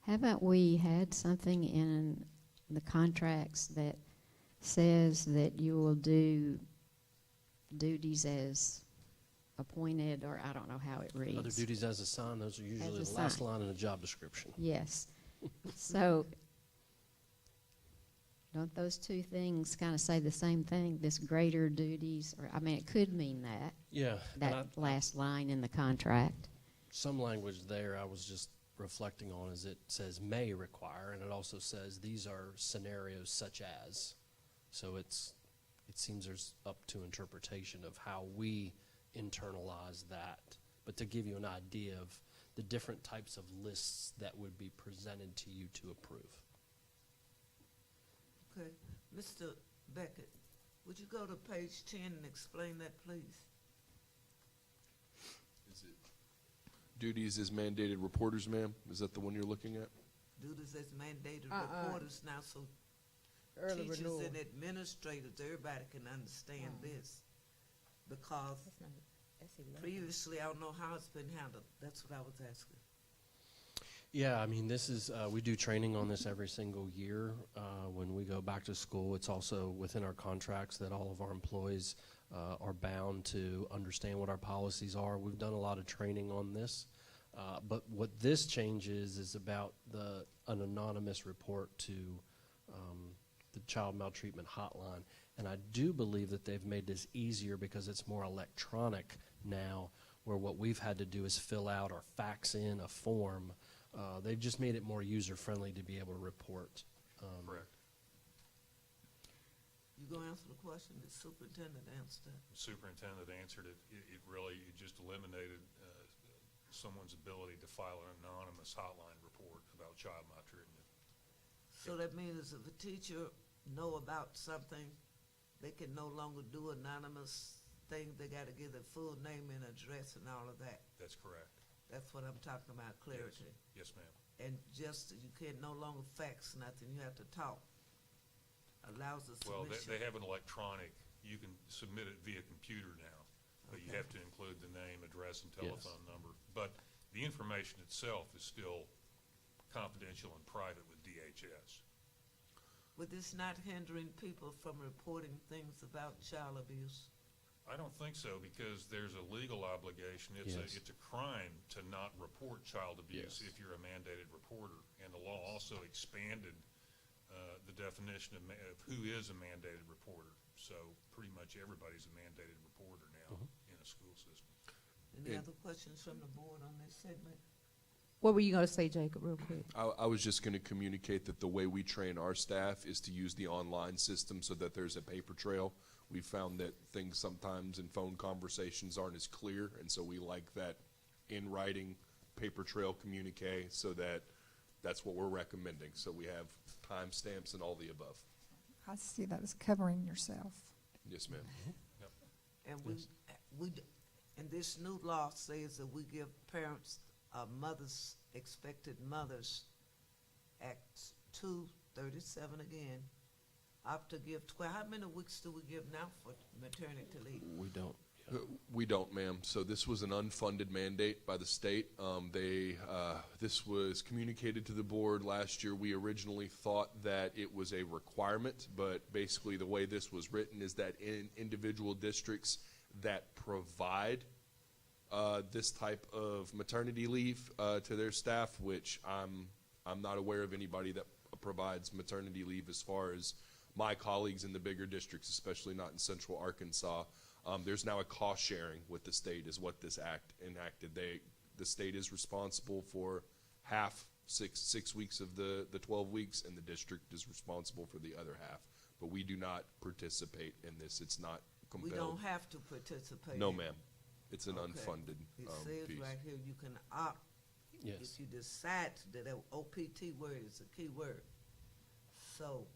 Speaker 8: Haven't we had something in the contracts that says that you will do duties as appointed, or I don't know how it reads?
Speaker 1: Other duties as assigned, those are usually
Speaker 8: As
Speaker 1: the last
Speaker 8: assigned.
Speaker 1: line in a job description.
Speaker 8: Yes. So, don't those two things kind of say the same thing, this greater duties, or, I mean, it could mean that,
Speaker 1: Yeah. and
Speaker 8: that last line in the contract.
Speaker 1: some language there I was just reflecting on is it says may require, and it also says these are scenarios such as. So it seems there's up to interpretation of how we internalize that. But to give you an idea of the different types of lists that would be presented to you to approve.
Speaker 4: Okay. Mr. Beckett, would you go to page 10 and explain that, please?
Speaker 9: Is it duties as mandated reporters, ma'am? Is that the one you're looking at?
Speaker 4: Duties as mandated reporters now, so
Speaker 6: Early
Speaker 4: teachers
Speaker 6: renewal.
Speaker 4: and administrators, everybody can understand this. Because
Speaker 6: That's 11.
Speaker 4: previously, I don't know how it's been handled. That's what I was asking.
Speaker 1: Yeah, I mean, this is, we do training on this every single year. When we go back to school, it's also within our contracts that all of our employees are bound to understand what our policies are. We've done a lot of training on this. But what this changes is about an anonymous report to the child maltreatment hotline. And I do believe that they've made this easier because it's more electronic now, where what we've had to do is fill out or fax in a form. They've just made it more user-friendly to be able to report.
Speaker 9: Correct.
Speaker 4: You gonna answer the question? The superintendent answered it.
Speaker 10: The superintendent answered it. It just eliminated someone's ability to file an anonymous hotline report about child maltreatment.
Speaker 4: So that means if a teacher know about something, they can no longer do anonymous things. They gotta give their full name and address and all of that.
Speaker 10: That's correct.
Speaker 4: That's what I'm talking about, clarity.
Speaker 10: Yes, ma'am.
Speaker 4: And just, you can no longer fax nothing, you have to talk. Allows the
Speaker 10: Well,
Speaker 4: submission.
Speaker 10: they have an electronic, you can submit it via computer now, but you
Speaker 4: Okay.
Speaker 10: have to include the name, address, and
Speaker 1: Yes.
Speaker 10: telephone number. But the information itself is still confidential and private with DHS.
Speaker 4: Would this not hindering people from reporting things about child abuse?
Speaker 10: I don't think so, because there's a legal obligation. It's
Speaker 1: Yes.
Speaker 10: it's a crime to not report child abuse
Speaker 1: Yes.
Speaker 10: if you're a mandated reporter. And the law also expanded the definition of who is a mandated reporter. So pretty much everybody's a mandated reporter now in a school system.
Speaker 4: Any
Speaker 9: And-
Speaker 4: other questions from the board on this segment?
Speaker 6: What were you gonna say, Jacob, real quick?
Speaker 9: I was just going to communicate that the way we train our staff is to use the online system so that there's a paper trail. We found that things sometimes in phone conversations aren't as clear, and so we like that in writing paper trail communique, so that's what we're recommending. So we have timestamps and all the above.
Speaker 3: I see that as covering yourself.
Speaker 9: Yes, ma'am.
Speaker 4: And and this new law says that we give parents, mothers, expected mothers, Acts 2:37 again, up to give 12. How many weeks do we give now for maternity leave?
Speaker 1: We don't.
Speaker 9: We don't, ma'am. So this was an unfunded mandate by the state. This was communicated to the board last year. We originally thought that it was a requirement, but basically the way this was written is that in individual districts that provide this type of maternity leave to their staff, which I'm not aware of anybody that provides maternity leave as far as my colleagues in the bigger districts, especially not in central Arkansas. There's now a cost sharing with the state is what this act enacted. The state is responsible for half, six weeks of the 12 weeks, and the district is responsible for the other half. But we do not participate in this. It's not compelled.
Speaker 4: We don't have to participate.
Speaker 9: No,
Speaker 4: in it.
Speaker 9: ma'am. It's an
Speaker 4: Okay.
Speaker 9: unfunded
Speaker 4: It says
Speaker 9: piece.
Speaker 4: right here, you can opt
Speaker 1: Yes.
Speaker 4: if you decide to, that OPT word is a key word. So,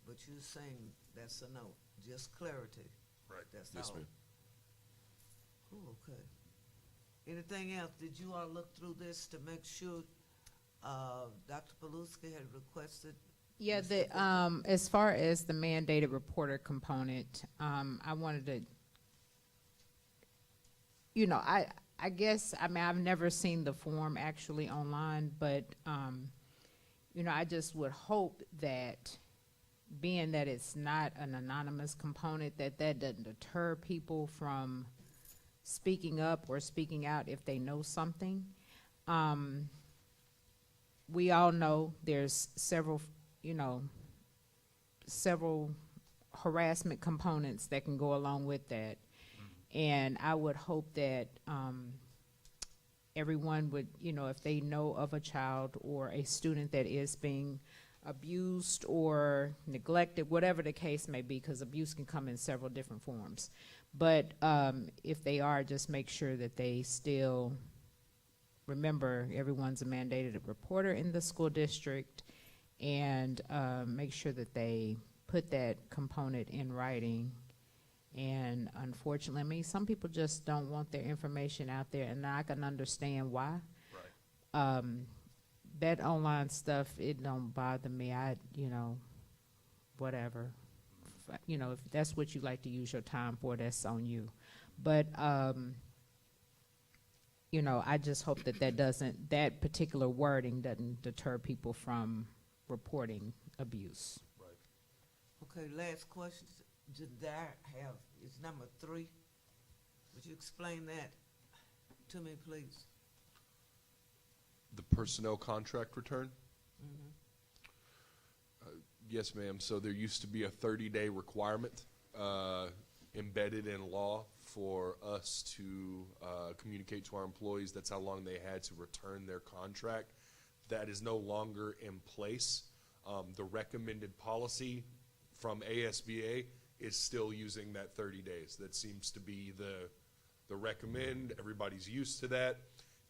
Speaker 4: but you're saying that's a no, just clarity.
Speaker 10: Right.
Speaker 4: That's
Speaker 9: Yes,
Speaker 4: all.
Speaker 9: ma'am.
Speaker 4: Oh, okay. Anything else? Did you all look through this to make sure, Dr. Paluski had requested?
Speaker 6: Yeah,
Speaker 4: Mr.
Speaker 6: the,
Speaker 4: Booker?
Speaker 6: as far as the mandated reporter component, I wanted to, I guess, I've never seen the form actually online, but, I just would hope that, being that it's not an anonymous component, that doesn't deter people from speaking up or speaking out if they know something. We all know there's several harassment components that can go along with that. And I would hope that everyone would, if they know of a child or a student that is being abused or neglected, whatever the case may be, because abuse can come in several different forms. But if they are, just make sure that they still remember everyone's a mandated reporter in the school district, and make sure that they put that component in writing. And unfortunately, some people just don't want their information out there, and I can understand why.
Speaker 10: Right.
Speaker 6: That online stuff, it don't bother me. Whatever. If that's what you like to use your time for, that's on you. But, I just hope that particular wording doesn't deter people from reporting abuse.
Speaker 4: Okay, last question. Did I have, it's number 3. Would you explain that to me, please?
Speaker 9: The personnel contract return? Yes, ma'am. So there used to be a 30-day requirement embedded in law for us to communicate to our employees. That's how long they had to return their contract. That is no longer in place. The recommended policy from ASBA is still using that 30 days. That seems to be the recommend. Everybody's used to that.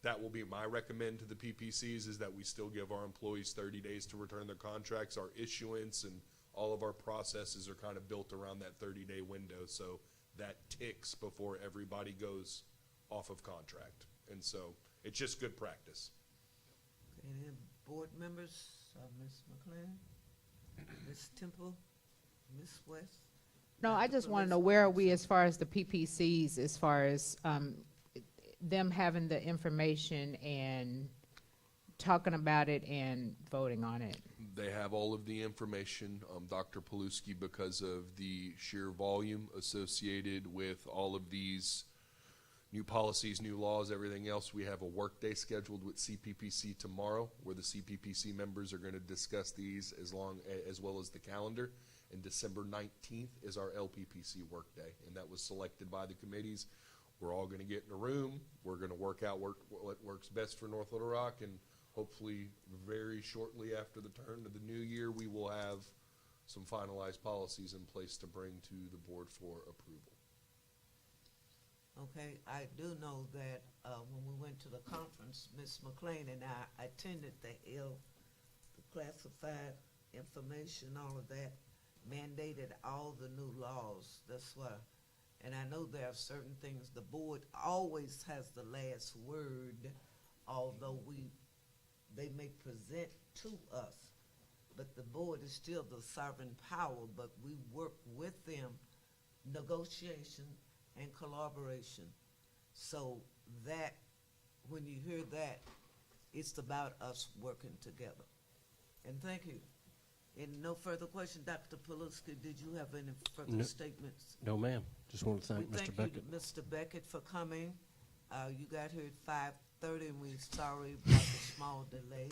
Speaker 9: That will be my recommend to the PPCs, is that we still give our employees 30 days to return their contracts. Our issuance and all of our processes are kind of built around that 30-day window, so that ticks before everybody goes off of contract. And so it's just good practice.
Speaker 4: Any board members, Ms. McLean, Ms. Temple, Ms. West?
Speaker 6: No, I just want to know, where are we as far as the PPCs, as far as them having the information and talking about it and voting on it?
Speaker 9: They have all of the information. Dr. Paluski, because of the sheer volume associated with all of these new policies, new laws, everything else, we have a work day scheduled with CPPC tomorrow where the CPPC members are going to discuss these as well as the calendar. And December 19th is our LPPC work day, and that was selected by the committees. We're all going to get in a room. We're going to work out what works best for North Little Rock, and hopefully very shortly after the turn of the new year, we will have some finalized policies in place to bring to the board for approval.
Speaker 4: Okay, I do know that when we went to the conference, Ms. McLean and I attended the classified information, all of that, mandated all the new laws. That's why. And I know there are certain things, the board always has the last word, although they may present to us, but the board is still the sovereign power, but we work with them, negotiation and collaboration. So that, when you hear that, it's about us working together. And thank you. And no further question, Dr. Paluski, did you have any further statements?
Speaker 1: No, ma'am. Just want to thank
Speaker 4: We
Speaker 1: Mr. Beckett.
Speaker 4: you, Mr. Beckett, for coming. You got here at 5:30, and we're sorry about the small delay,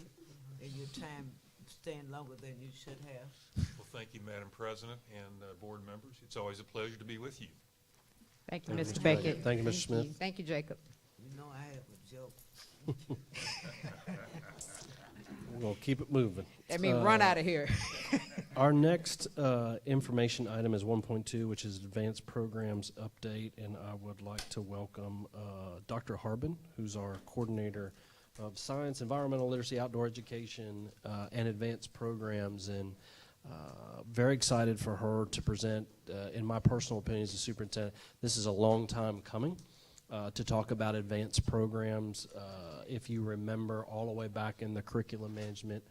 Speaker 4: and your time staying longer than you should have.
Speaker 10: Well, thank you, Madam President and board members. It's always a pleasure to be with you.
Speaker 6: Thank you,
Speaker 1: Thank you,
Speaker 6: Mr.
Speaker 1: Mr.
Speaker 6: Beckett.
Speaker 1: Thank you, Mr. Smith.
Speaker 6: Thank you, Jacob.
Speaker 4: You know I have a joke.
Speaker 1: We're going to keep it moving.
Speaker 6: I mean, run out of here.
Speaker 1: Our next information item is 1.2, which is Advanced Programs Update, and I would like to welcome Dr. Harbin, who's our Coordinator of Science, Environmental Literacy, Outdoor Education, and Advanced Programs, and very excited for her to present, in my personal opinion as a superintendent. This is a long time coming to talk about advanced programs. If you remember all the way back in the curriculum management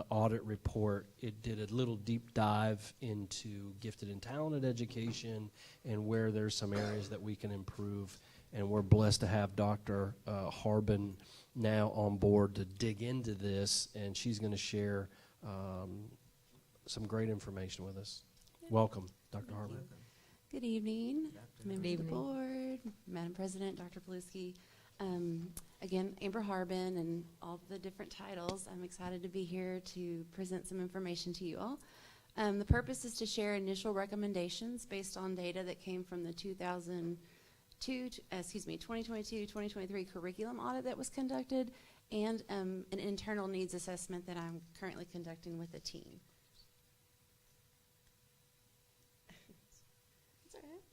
Speaker 1: audit report, it did a little deep dive into gifted and talented education and where there's some areas that we can improve. And we're blessed to have Dr. Harbin now on board to dig into this, and she's going to share some great information with us. Welcome, Dr. Harbin.
Speaker 11: Good evening, members of the
Speaker 6: evening.
Speaker 11: board, Madam President, Dr. Paluski. Again, Amber Harbin and all the different titles. I'm excited to be here to present some information to you all. The purpose is to share initial recommendations based on data that came from the 2022-2023 curriculum audit that was conducted, and an internal needs assessment that I'm currently conducting with the team. That's all right.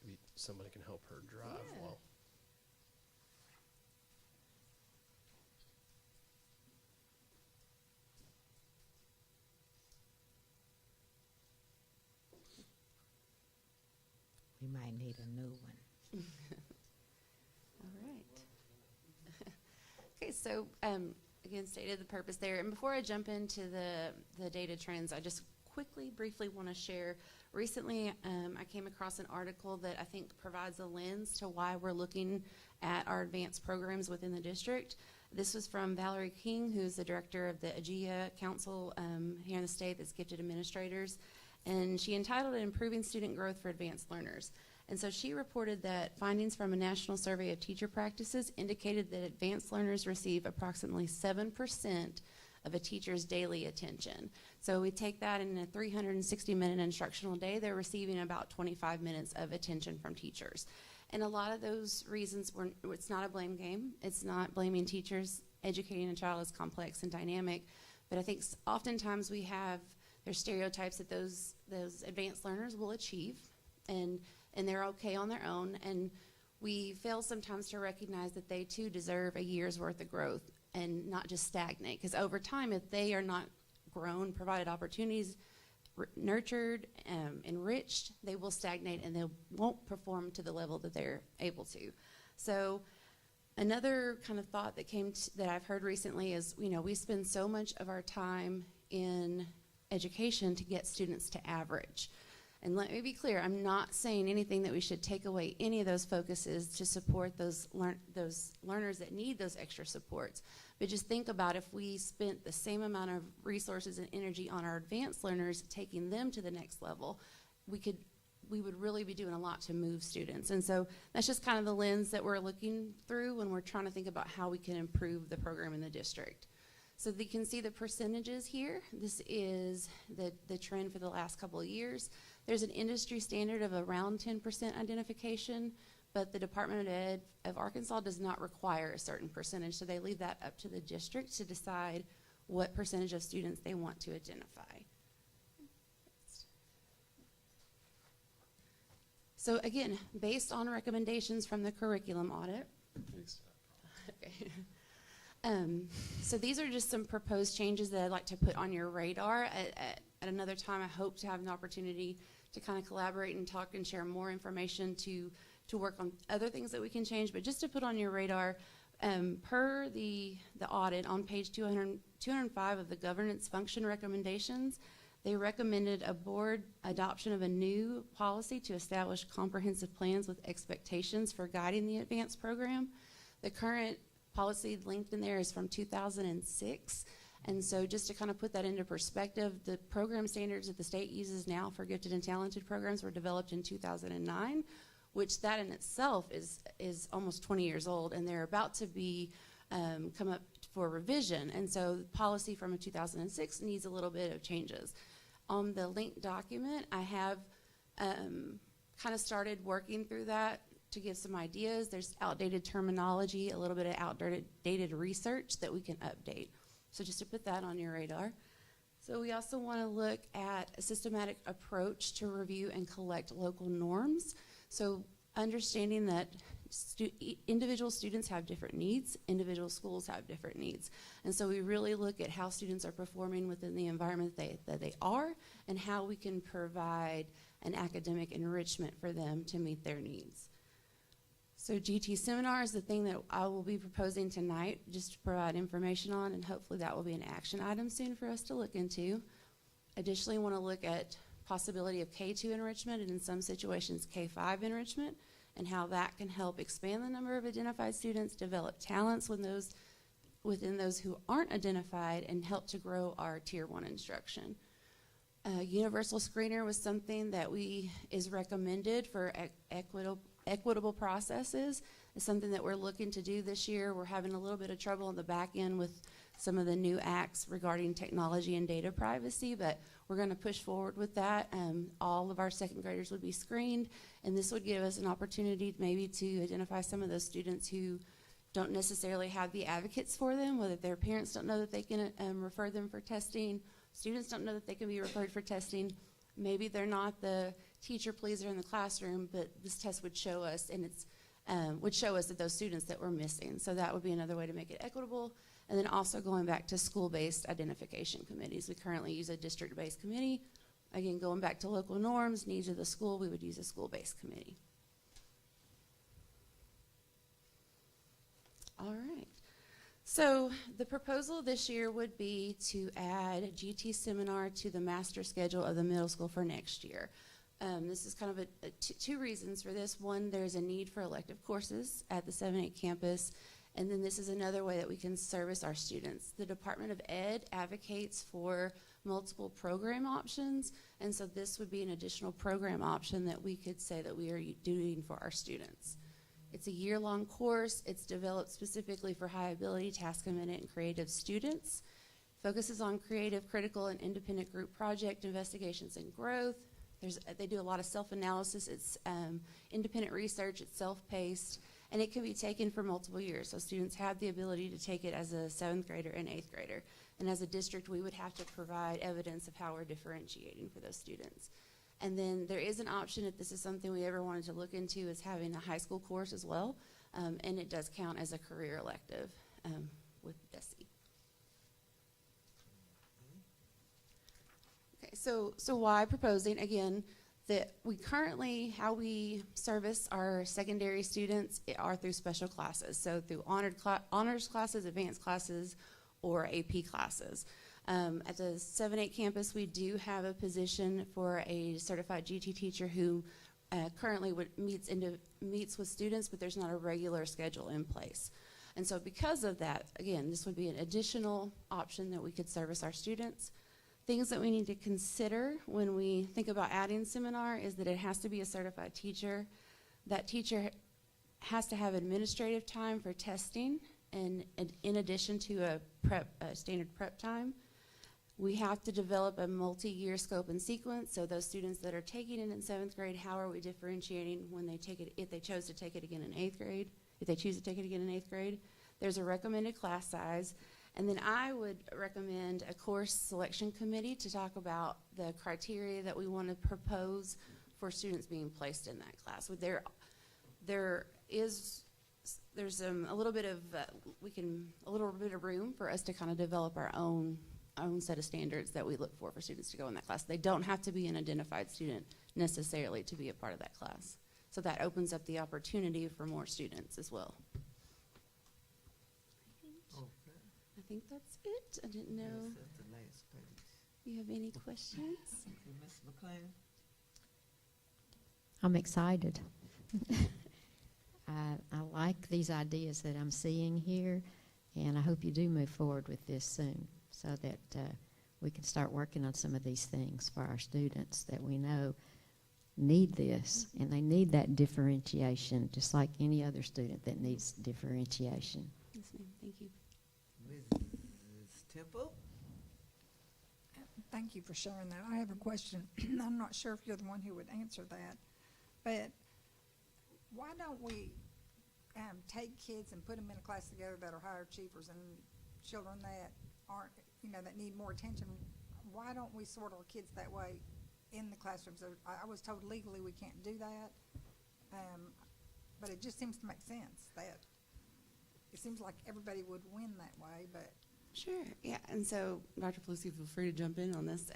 Speaker 1: Maybe somebody can help her drive
Speaker 11: Yeah.
Speaker 1: well.
Speaker 6: We might need a new one.
Speaker 11: All right. Okay, so again, stated the purpose there. And before I jump into the data trends, I just briefly want to share. Recently, I came across an article that I think provides a lens to why we're looking at our advanced programs within the district. This was from Valerie King, who's the director of the AGIA Council here in the state that's gifted administrators. And she entitled it Improving Student Growth for Advanced Learners. And so she reported that findings from a national survey of teacher practices indicated that advanced learners receive approximately 7% of a teacher's daily attention. So we take that in a 360-minute instructional day, they're receiving about 25 minutes of attention from teachers. And a lot of those reasons, it's not a blame game. It's not blaming teachers. Educating a child is complex and dynamic. But I think oftentimes there's stereotypes that those advanced learners will achieve, and they're okay on their own. And we fail sometimes to recognize that they too deserve a year's worth of growth and not just stagnate. Because over time, if they are not grown, provided opportunities, nurtured, enriched, they will stagnate and they won't perform to the level that they're able to. So another kind of thought that I've heard recently is, we spend so much of our time in education to get students to average. And let me be clear, I'm not saying anything that we should take away any of those focuses to support those learners that need those extra supports. But just think about if we spent the same amount of resources and energy on our advanced learners, taking them to the next level, we would really be doing a lot to move students. And so that's just kind of the lens that we're looking through when we're trying to think about how we can improve the program in the district. So you can see the percentages here. This is the trend for the last couple of years. There's an industry standard of around 10% identification, but the Department of Ed of Arkansas does not require a certain percentage, so they leave that up to the district to decide what percentage of students they want to identify. So again, based on recommendations from the curriculum audit. Okay. So these are just some proposed changes that I'd like to put on your radar. At another time, I hope to have an opportunity to kind of collaborate and talk and share more information to work on other things that we can change. But just to put on your radar, per the audit on page 205 of the governance function recommendations, they recommended a board adoption of a new policy to establish comprehensive plans with expectations for guiding the advanced program. The current policy linked in there is from 2006. And so just to kind of put that into perspective, the program standards that the state uses now for gifted and talented programs were developed in 2009, which that in itself is almost 20 years old, and they're about to be come up for revision. And so the policy from 2006 needs a little bit of changes. On the linked document, I have kind of started working through that to give some ideas. There's outdated terminology, a little bit of outdated research that we can update. So just to put that on your radar. So we also want to look at a systematic approach to review and collect local norms. So understanding that individual students have different needs, individual schools have different needs. And so we really look at how students are performing within the environment that they are, and how we can provide an academic enrichment for them to meet their needs. So GT seminar is the thing that I will be proposing tonight just to provide information on, and hopefully that will be an action item soon for us to look into. Additionally, I want to look at possibility of K2 enrichment, and in some situations K5 enrichment, and how that can help expand the number of identified students, develop talents within those who aren't identified, and help to grow our Tier 1 instruction. Universal screener was something that is recommended for equitable processes. It's something that we're looking to do this year. We're having a little bit of trouble on the back end with some of the new acts regarding technology and data privacy, but we're going to push forward with that. All of our second graders would be screened, and this would give us an opportunity maybe to identify some of those students who don't necessarily have the advocates for them, whether their parents don't know that they can refer them for testing, students don't know that they can be referred for testing. Maybe they're not the teacher pleaser in the classroom, but this test would show us, and would show us that those students that we're missing. So that would be another way to make it equitable. And then also going back to school-based identification committees. We currently use a district-based committee. Again, going back to local norms, needs of the school, we would use a school-based committee. All right. So the proposal this year would be to add GT seminar to the master schedule of the middle school for next year. This is kind of two reasons for this. One, there's a need for elective courses at the 7-8 campus, and then this is another way that we can service our students. The Department of Ed advocates for multiple program options, and so this would be an additional program option that we could say that we are doing for our students. It's a year-long course. It's developed specifically for high-ability, task-committed, and creative students. Focuses on creative, critical, and independent group project investigations and growth. They do a lot of self-analysis. It's independent research. It's self-paced, and it can be taken for multiple years. So students have the ability to take it as a 7th grader and 8th grader. And as a district, we would have to provide evidence of how we're differentiating for those students. And then there is an option, if this is something we ever wanted to look into, is having a high school course as well. And it does count as a career elective with DESE. Okay, so why proposing, again, that we currently, how we service our secondary students are through special classes. So through honors classes, advanced classes, or AP classes. At the 7-8 campus, we do have a position for a certified GT teacher who currently meets with students, but there's not a regular schedule in place. And so because of that, again, this would be an additional option that we could service our students. Things that we need to consider when we think about adding seminar is that it has to be a certified teacher. That teacher has to have administrative time for testing, and in addition to a standard prep time. We have to develop a multi-year scope and sequence, so those students that are taking it in 7th grade, how are we differentiating when they take it, if they chose to take it again in 8th grade, if they choose to take it again in 8th grade. There's a recommended class size, and then I would recommend a course selection committee to talk about the criteria that we want to propose for students being placed in that class. There's a little bit of room for us to kind of develop our own set of standards that we look for students to go in that class. They don't have to be an identified student necessarily to be a part of that class. So that opens up the opportunity for more students as well.
Speaker 4: Okay.
Speaker 11: I think that's it. I didn't know.
Speaker 4: Yes, that's the last page.
Speaker 11: You have any questions?
Speaker 4: Okay, Ms. McLean?
Speaker 8: I'm excited. I like these ideas that I'm seeing here, and I hope you do move forward with this soon so that we can start working on some of these things for our students that we know need this, and they need that differentiation just like any other student that needs differentiation.
Speaker 11: Yes, ma'am. Thank you.
Speaker 4: Mrs. Temple?
Speaker 3: Thank you for sharing that. I have a question. I'm not sure if you're the one who would answer that, but why don't we take kids and put them in a class together that are higher achievers and children that aren't, that need more attention? Why don't we sort our kids that way in the classrooms? I was told legally we can't do that, but it just seems to make sense that it seems like everybody would win that way, but.
Speaker 11: Sure. Yeah. And so, Dr. Pelosi, feel free to jump in on this.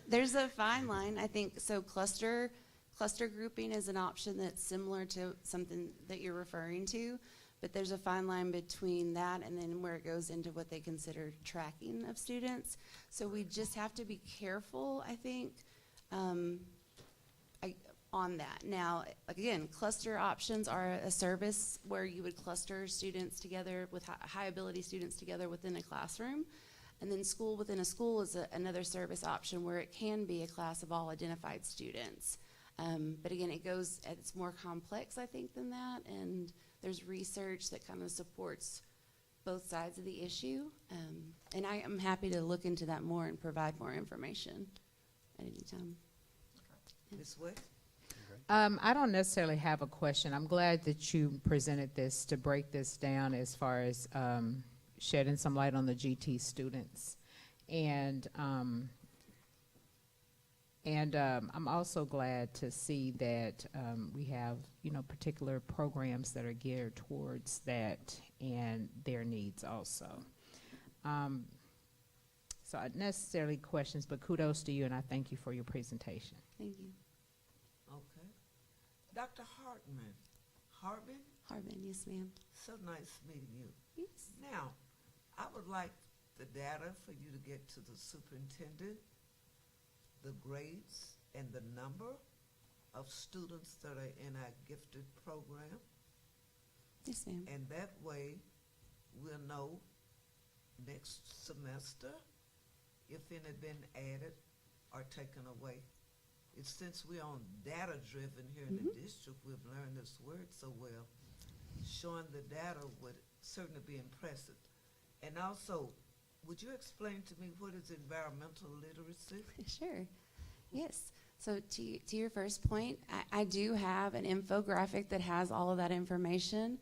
Speaker 11: There's a fine line, I think. So cluster grouping is an option that's similar to something that you're referring to, but there's a fine line between that and then where it goes into what they consider tracking of students. So we just have to be careful, I think, on that. Now, again, cluster options are a service where you would cluster students together with high ability students together within a classroom. And then school within a school is another service option where it can be a class of all identified students. But again, it's more complex, I think, than that. And there's research that kind of supports both sides of the issue. And I am happy to look into that more and provide more information at any time.
Speaker 4: Ms. West?
Speaker 6: I don't necessarily have a question. I'm glad that you presented this to break this down as far as shedding some light on the GT students. And I'm also glad to see that we have, particular programs that are geared towards that and their needs also. So not necessarily questions, but kudos to you, and I thank you for your presentation.
Speaker 11: Thank you.
Speaker 4: Okay. Dr. Hartman?
Speaker 11: Hartman, yes, ma'am.
Speaker 4: So nice meeting you.
Speaker 11: Yes.
Speaker 4: Now, I would like the data for you to get to the superintendent, the grades, and the number of students that are in our gifted program.
Speaker 11: Yes, ma'am.
Speaker 4: And that way, we'll know next semester if any have been added or taken away. It's since we're on data-driven here in the district, we've learned this word so well. Showing the data would certainly be impressive. And also, would you explain to me what is environmental literacy?
Speaker 11: Sure. Yes. So to your first point, I do have an infographic that has all of that information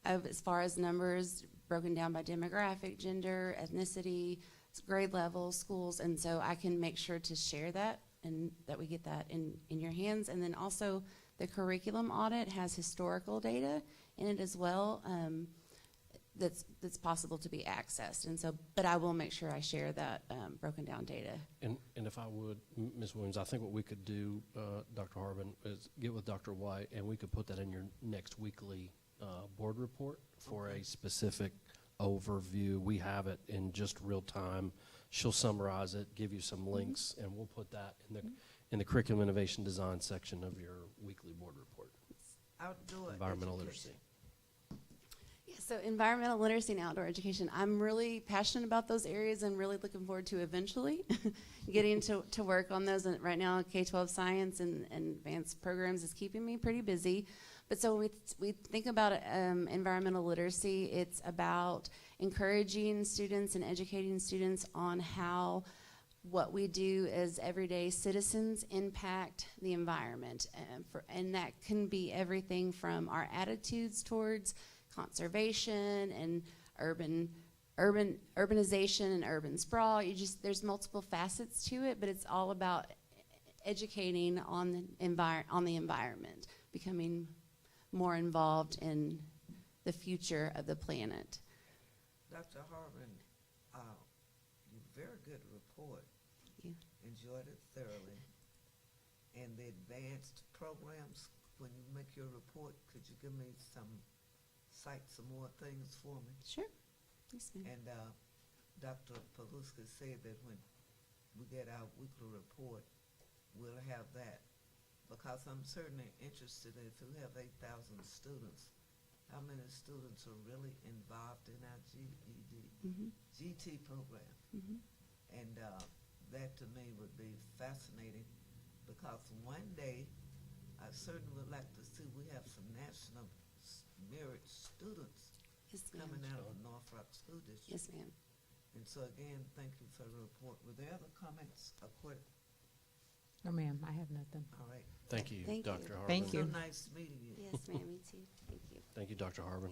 Speaker 11: of as far as numbers broken down by demographic, gender, ethnicity, grade level, schools, and so I can make sure to share that and that we get that in your hands. And then also the curriculum audit has historical data in it as well. That's possible to be accessed, and so, but I will make sure I share that broken down data.
Speaker 1: And if I would, Ms. Williams, I think what we could do, Dr. Harbin, is get with Dr. White, and we could put that in your next weekly board report for a specific overview. We have it in just real time. She'll summarize it, give you some links, and we'll put that in the curriculum innovation design section of your weekly board report.
Speaker 4: Outdoor
Speaker 1: Environmental
Speaker 4: education.
Speaker 1: literacy.
Speaker 11: Yeah, so environmental literacy and outdoor education, I'm really passionate about those areas and really looking forward to eventually getting to work on those. And right now, K-12 science and advanced programs is keeping me pretty busy. But so when we think about environmental literacy, it's about encouraging students and educating students on how what we do as everyday citizens impact the environment. And that can be everything from our attitudes towards conservation and urbanization and urban sprawl. There's multiple facets to it, but it's all about educating on the environment, becoming more involved in the future of the planet.
Speaker 4: Dr. Harvin, very good report.
Speaker 11: Thank you.
Speaker 4: Enjoyed it thoroughly. And the advanced programs, when you make your report, could you give me cite some more things for me?
Speaker 11: Sure. Yes, ma'am.
Speaker 4: And Dr. Paluska said that when we get our weekly report, we'll have that. Because I'm certainly interested in, if we have 8,000 students, how many students are really involved in our GT program? And that to me would be fascinating, because one day I certainly would like to see we have some national merit students coming out of the North Rock School District.
Speaker 11: Yes, ma'am.
Speaker 4: And so again, thank you for the report. Were there other comments or questions?
Speaker 6: No, ma'am, I have nothing.
Speaker 4: All right.
Speaker 1: Thank you,
Speaker 11: Thank you.
Speaker 1: Dr. Harvin.
Speaker 6: Thank you.
Speaker 4: So nice meeting you.
Speaker 11: Yes, ma'am, me too. Thank you.
Speaker 1: Thank you, Dr. Harvin.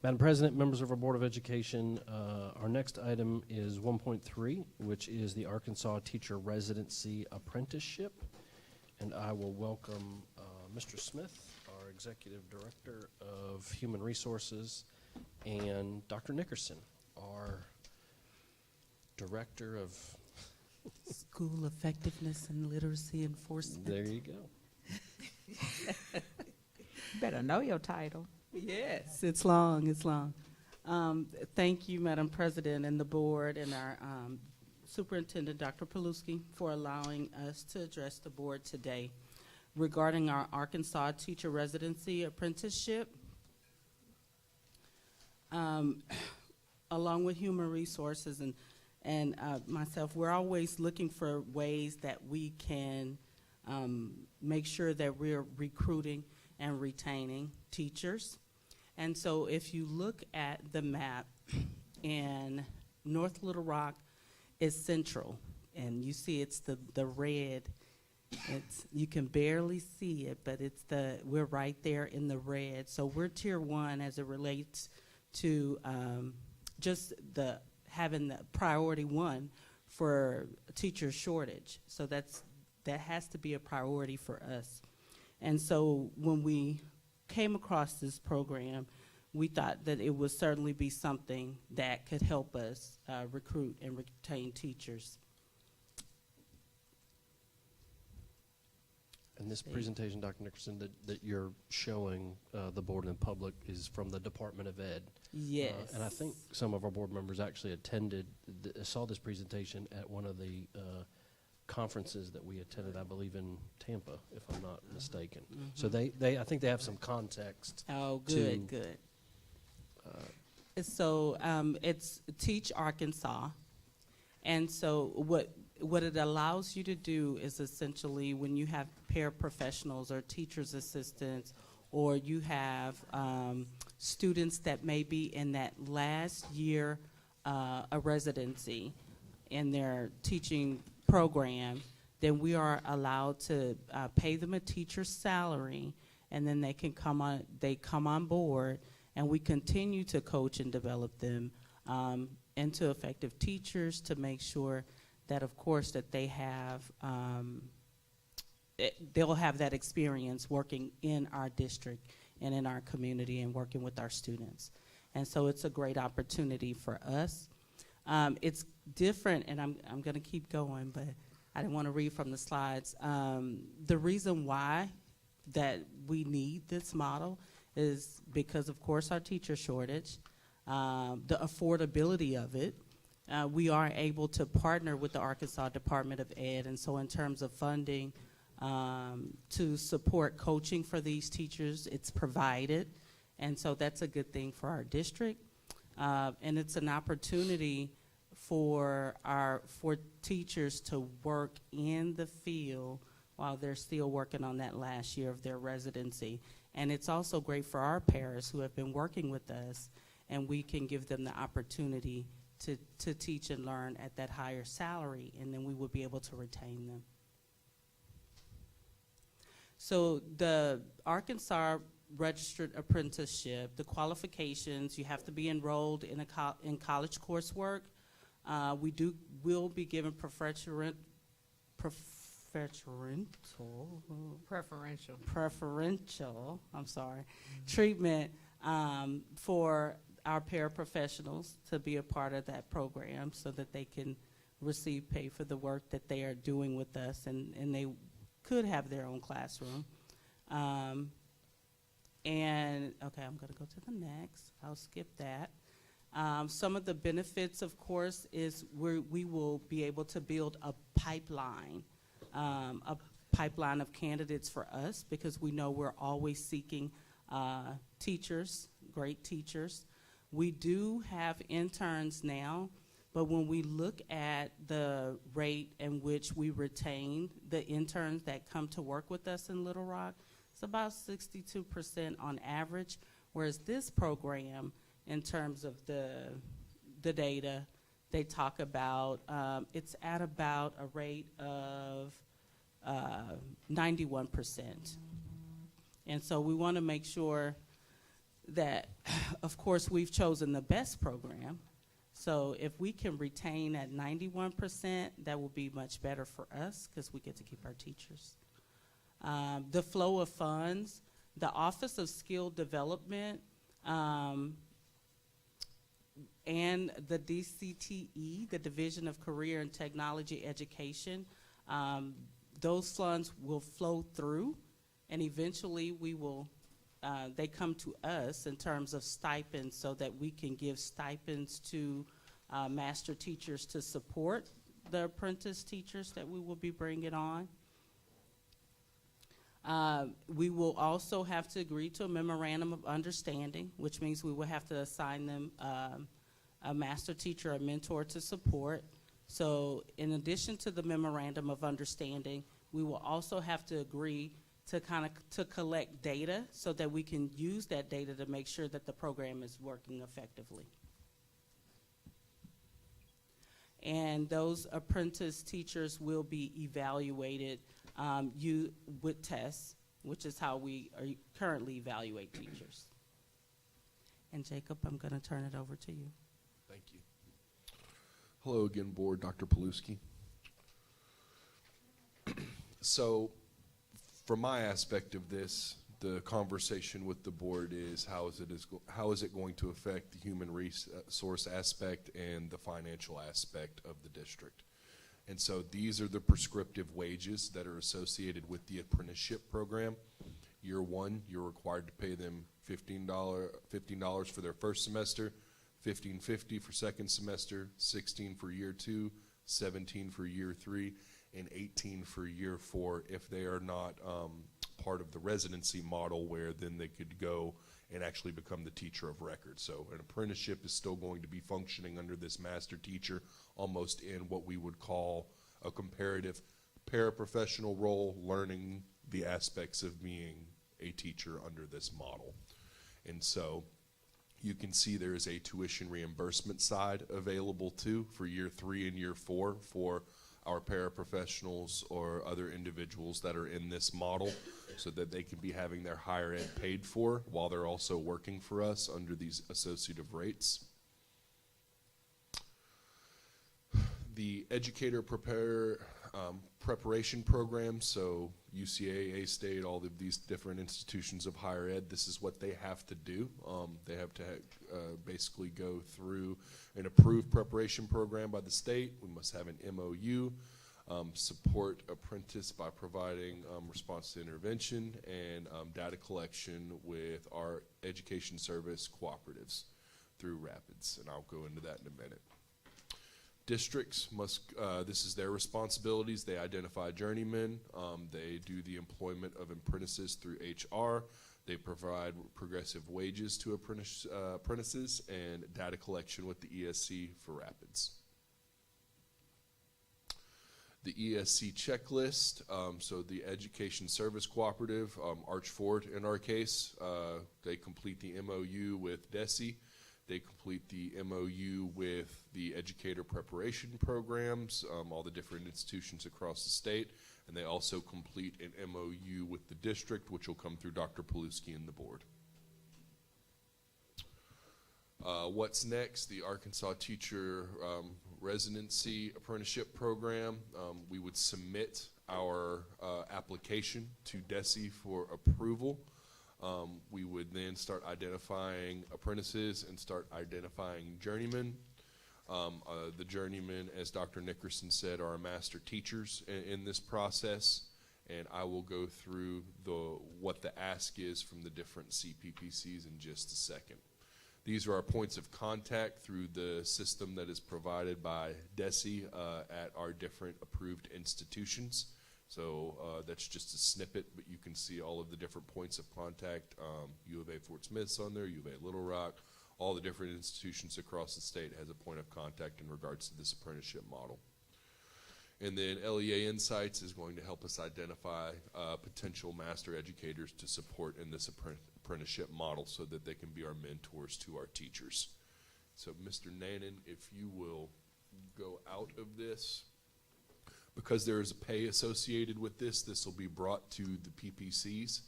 Speaker 1: Madam President, members of our Board of Education, our next item is 1.3, which is the Arkansas Teacher Residency Apprenticeship. And I will welcome Mr. Smith, our Executive Director of Human Resources, and Dr. Nickerson, our Director of...
Speaker 12: School Effectiveness and Literacy Enforcement.
Speaker 1: There you go.
Speaker 6: Better know your title.
Speaker 12: Yes, it's long, it's long. Thank you, Madam President, and the board, and our Superintendent, Dr. Paluski, for allowing us to address the board today regarding our Arkansas Teacher Residency Apprenticeship. Along with Human Resources and myself, we're always looking for ways that we can make sure that we're recruiting and retaining teachers. And so if you look at the map, in North Little Rock is central, and you see it's the red. You can barely see it, but we're right there in the red. So we're tier 1 as it relates to just having the priority 1 for teacher shortage. So that has to be a priority for us. And so when we came across this program, we thought that it would certainly be something that could help us recruit and retain teachers.
Speaker 1: And this presentation, Dr. Nickerson, that you're showing the board and the public is from the Department of Ed.
Speaker 12: Yes.
Speaker 1: And I think some of our board members actually saw this presentation at one of the conferences that we attended, I believe in Tampa, if I'm not mistaken. So I think they have some context.
Speaker 12: Oh, good. So it's Teach Arkansas. And so what it allows you to do is essentially when you have paraprofessionals or teacher's assistants, or you have students that may be in that last year a residency in their teaching program, then we are allowed to pay them a teacher's salary, and then they come on board, and we continue to coach and develop them into effective teachers to make sure that, of course, that they have they'll have that experience working in our district and in our community and working with our students. And so it's a great opportunity for us. It's different, and I'm going to keep going, but I didn't want to read from the slides. The reason why that we need this model is because, of course, our teacher shortage, the affordability of it. We are able to partner with the Arkansas Department of Ed, and so in terms of funding to support coaching for these teachers, it's provided, and so that's a good thing for our district. And it's an opportunity for teachers to work in the field while they're still working on that last year of their residency. And it's also great for our paras who have been working with us, and we can give them the opportunity to teach and learn at that higher salary, and then we will be able to retain them. So the Arkansas Registered Apprenticeship, the qualifications, you have to be enrolled in in college coursework. Will be given preferential treatment for our paraprofessionals to be a part of that program so that they can receive pay for the work that they are doing with us, and they could have their own classroom. And, okay, I'm going to go to the next. I'll skip that. Some of the benefits, of course, is we will be able to build a pipeline of candidates for us, because we know we're always seeking teachers, great teachers. We do have interns now, but when we look at the rate in which we retain the interns that come to work with us in Little Rock, it's about 62% on average, whereas this program, in terms of the data, they talk about, it's at about a rate of 91%. And so we want to make sure that, of course, we've chosen the best program. So if we can retain at 91%, that will be much better for us, because we get to keep our teachers. The flow of funds, the Office of Skill Development, and the DCTE, the Division of Career and Technology Education, those funds will flow through, and eventually we will, they come to us in terms of stipends, so that we can give stipends to master teachers to support the apprentice teachers that we will be bringing on. We will also have to agree to a memorandum of understanding, which means we will have to assign them a master teacher, a mentor to support. So in addition to the memorandum of understanding, we will also have to agree to collect data, so that we can use that data to make sure that the program is working effectively. And those apprentice teachers will be evaluated with tests, which is how we currently evaluate teachers. And Jacob, I'm going to turn it over to you.
Speaker 9: Thank you. Hello again, Board. Dr. Paluski. So, from my aspect of this, the conversation with the board is how is it going to affect the human resource aspect and the financial aspect of the district. And so these are the prescriptive wages that are associated with the apprenticeship program. Year one, you're required to pay them $15 for their first semester, $15.50 for second semester, $16 for year two, $17 for year three, and $18 for year four if they are not part of the residency model, where then they could go and actually become the teacher of record. So an apprenticeship is still going to be functioning under this master teacher, almost in what we would call a comparative paraprofessional role, learning the aspects of being a teacher under this model. And so you can see there is a tuition reimbursement side available too for year three and year four for our paraprofessionals or other individuals that are in this model, so that they can be having their higher ed paid for while they're also working for us under these associative rates. The educator preparation program, so UCA, A-State, all of these different institutions of higher ed, this is what they have to do. They have to basically go through an approved preparation program by the state. We must have an MOU. support apprentice by providing response to intervention and data collection with our education service cooperatives through Rapids, and I'll go into that in a minute. Districts must, this is their responsibilities. They identify journeymen. They do the employment of apprentices through HR. They provide progressive wages to apprentices and data collection with the ESC for Rapids. The ESC checklist, so the Education Service Cooperative, Archford in our case, they complete the MOU with DESE. They complete the MOU with the educator preparation programs, all the different institutions across the state, and they also complete an MOU with the district, which will come through Dr. Paluski and the board. What's next? The Arkansas Teacher Residency Apprenticeship Program. We would submit our application to DESE for approval. We would then start identifying apprentices and start identifying journeymen. The journeymen, as Dr. Nickerson said, are master teachers in this process, and I will go through what the ask is from the different CPPCs in just a second. These are our points of contact through the system that is provided by DESE at our different approved institutions. So that's just a snippet, but you can see all of the different points of contact. U of A Fort Smith's on there, U of A Little Rock, all the different institutions across the state has a point of contact in regards to this apprenticeship model. And then LEA Insights is going to help us identify potential master educators to support in this apprenticeship model so that they can be our mentors to our teachers. So Mr. Nannen, if you will go out of this. Because there is a pay associated with this, this will be brought to the PPCs.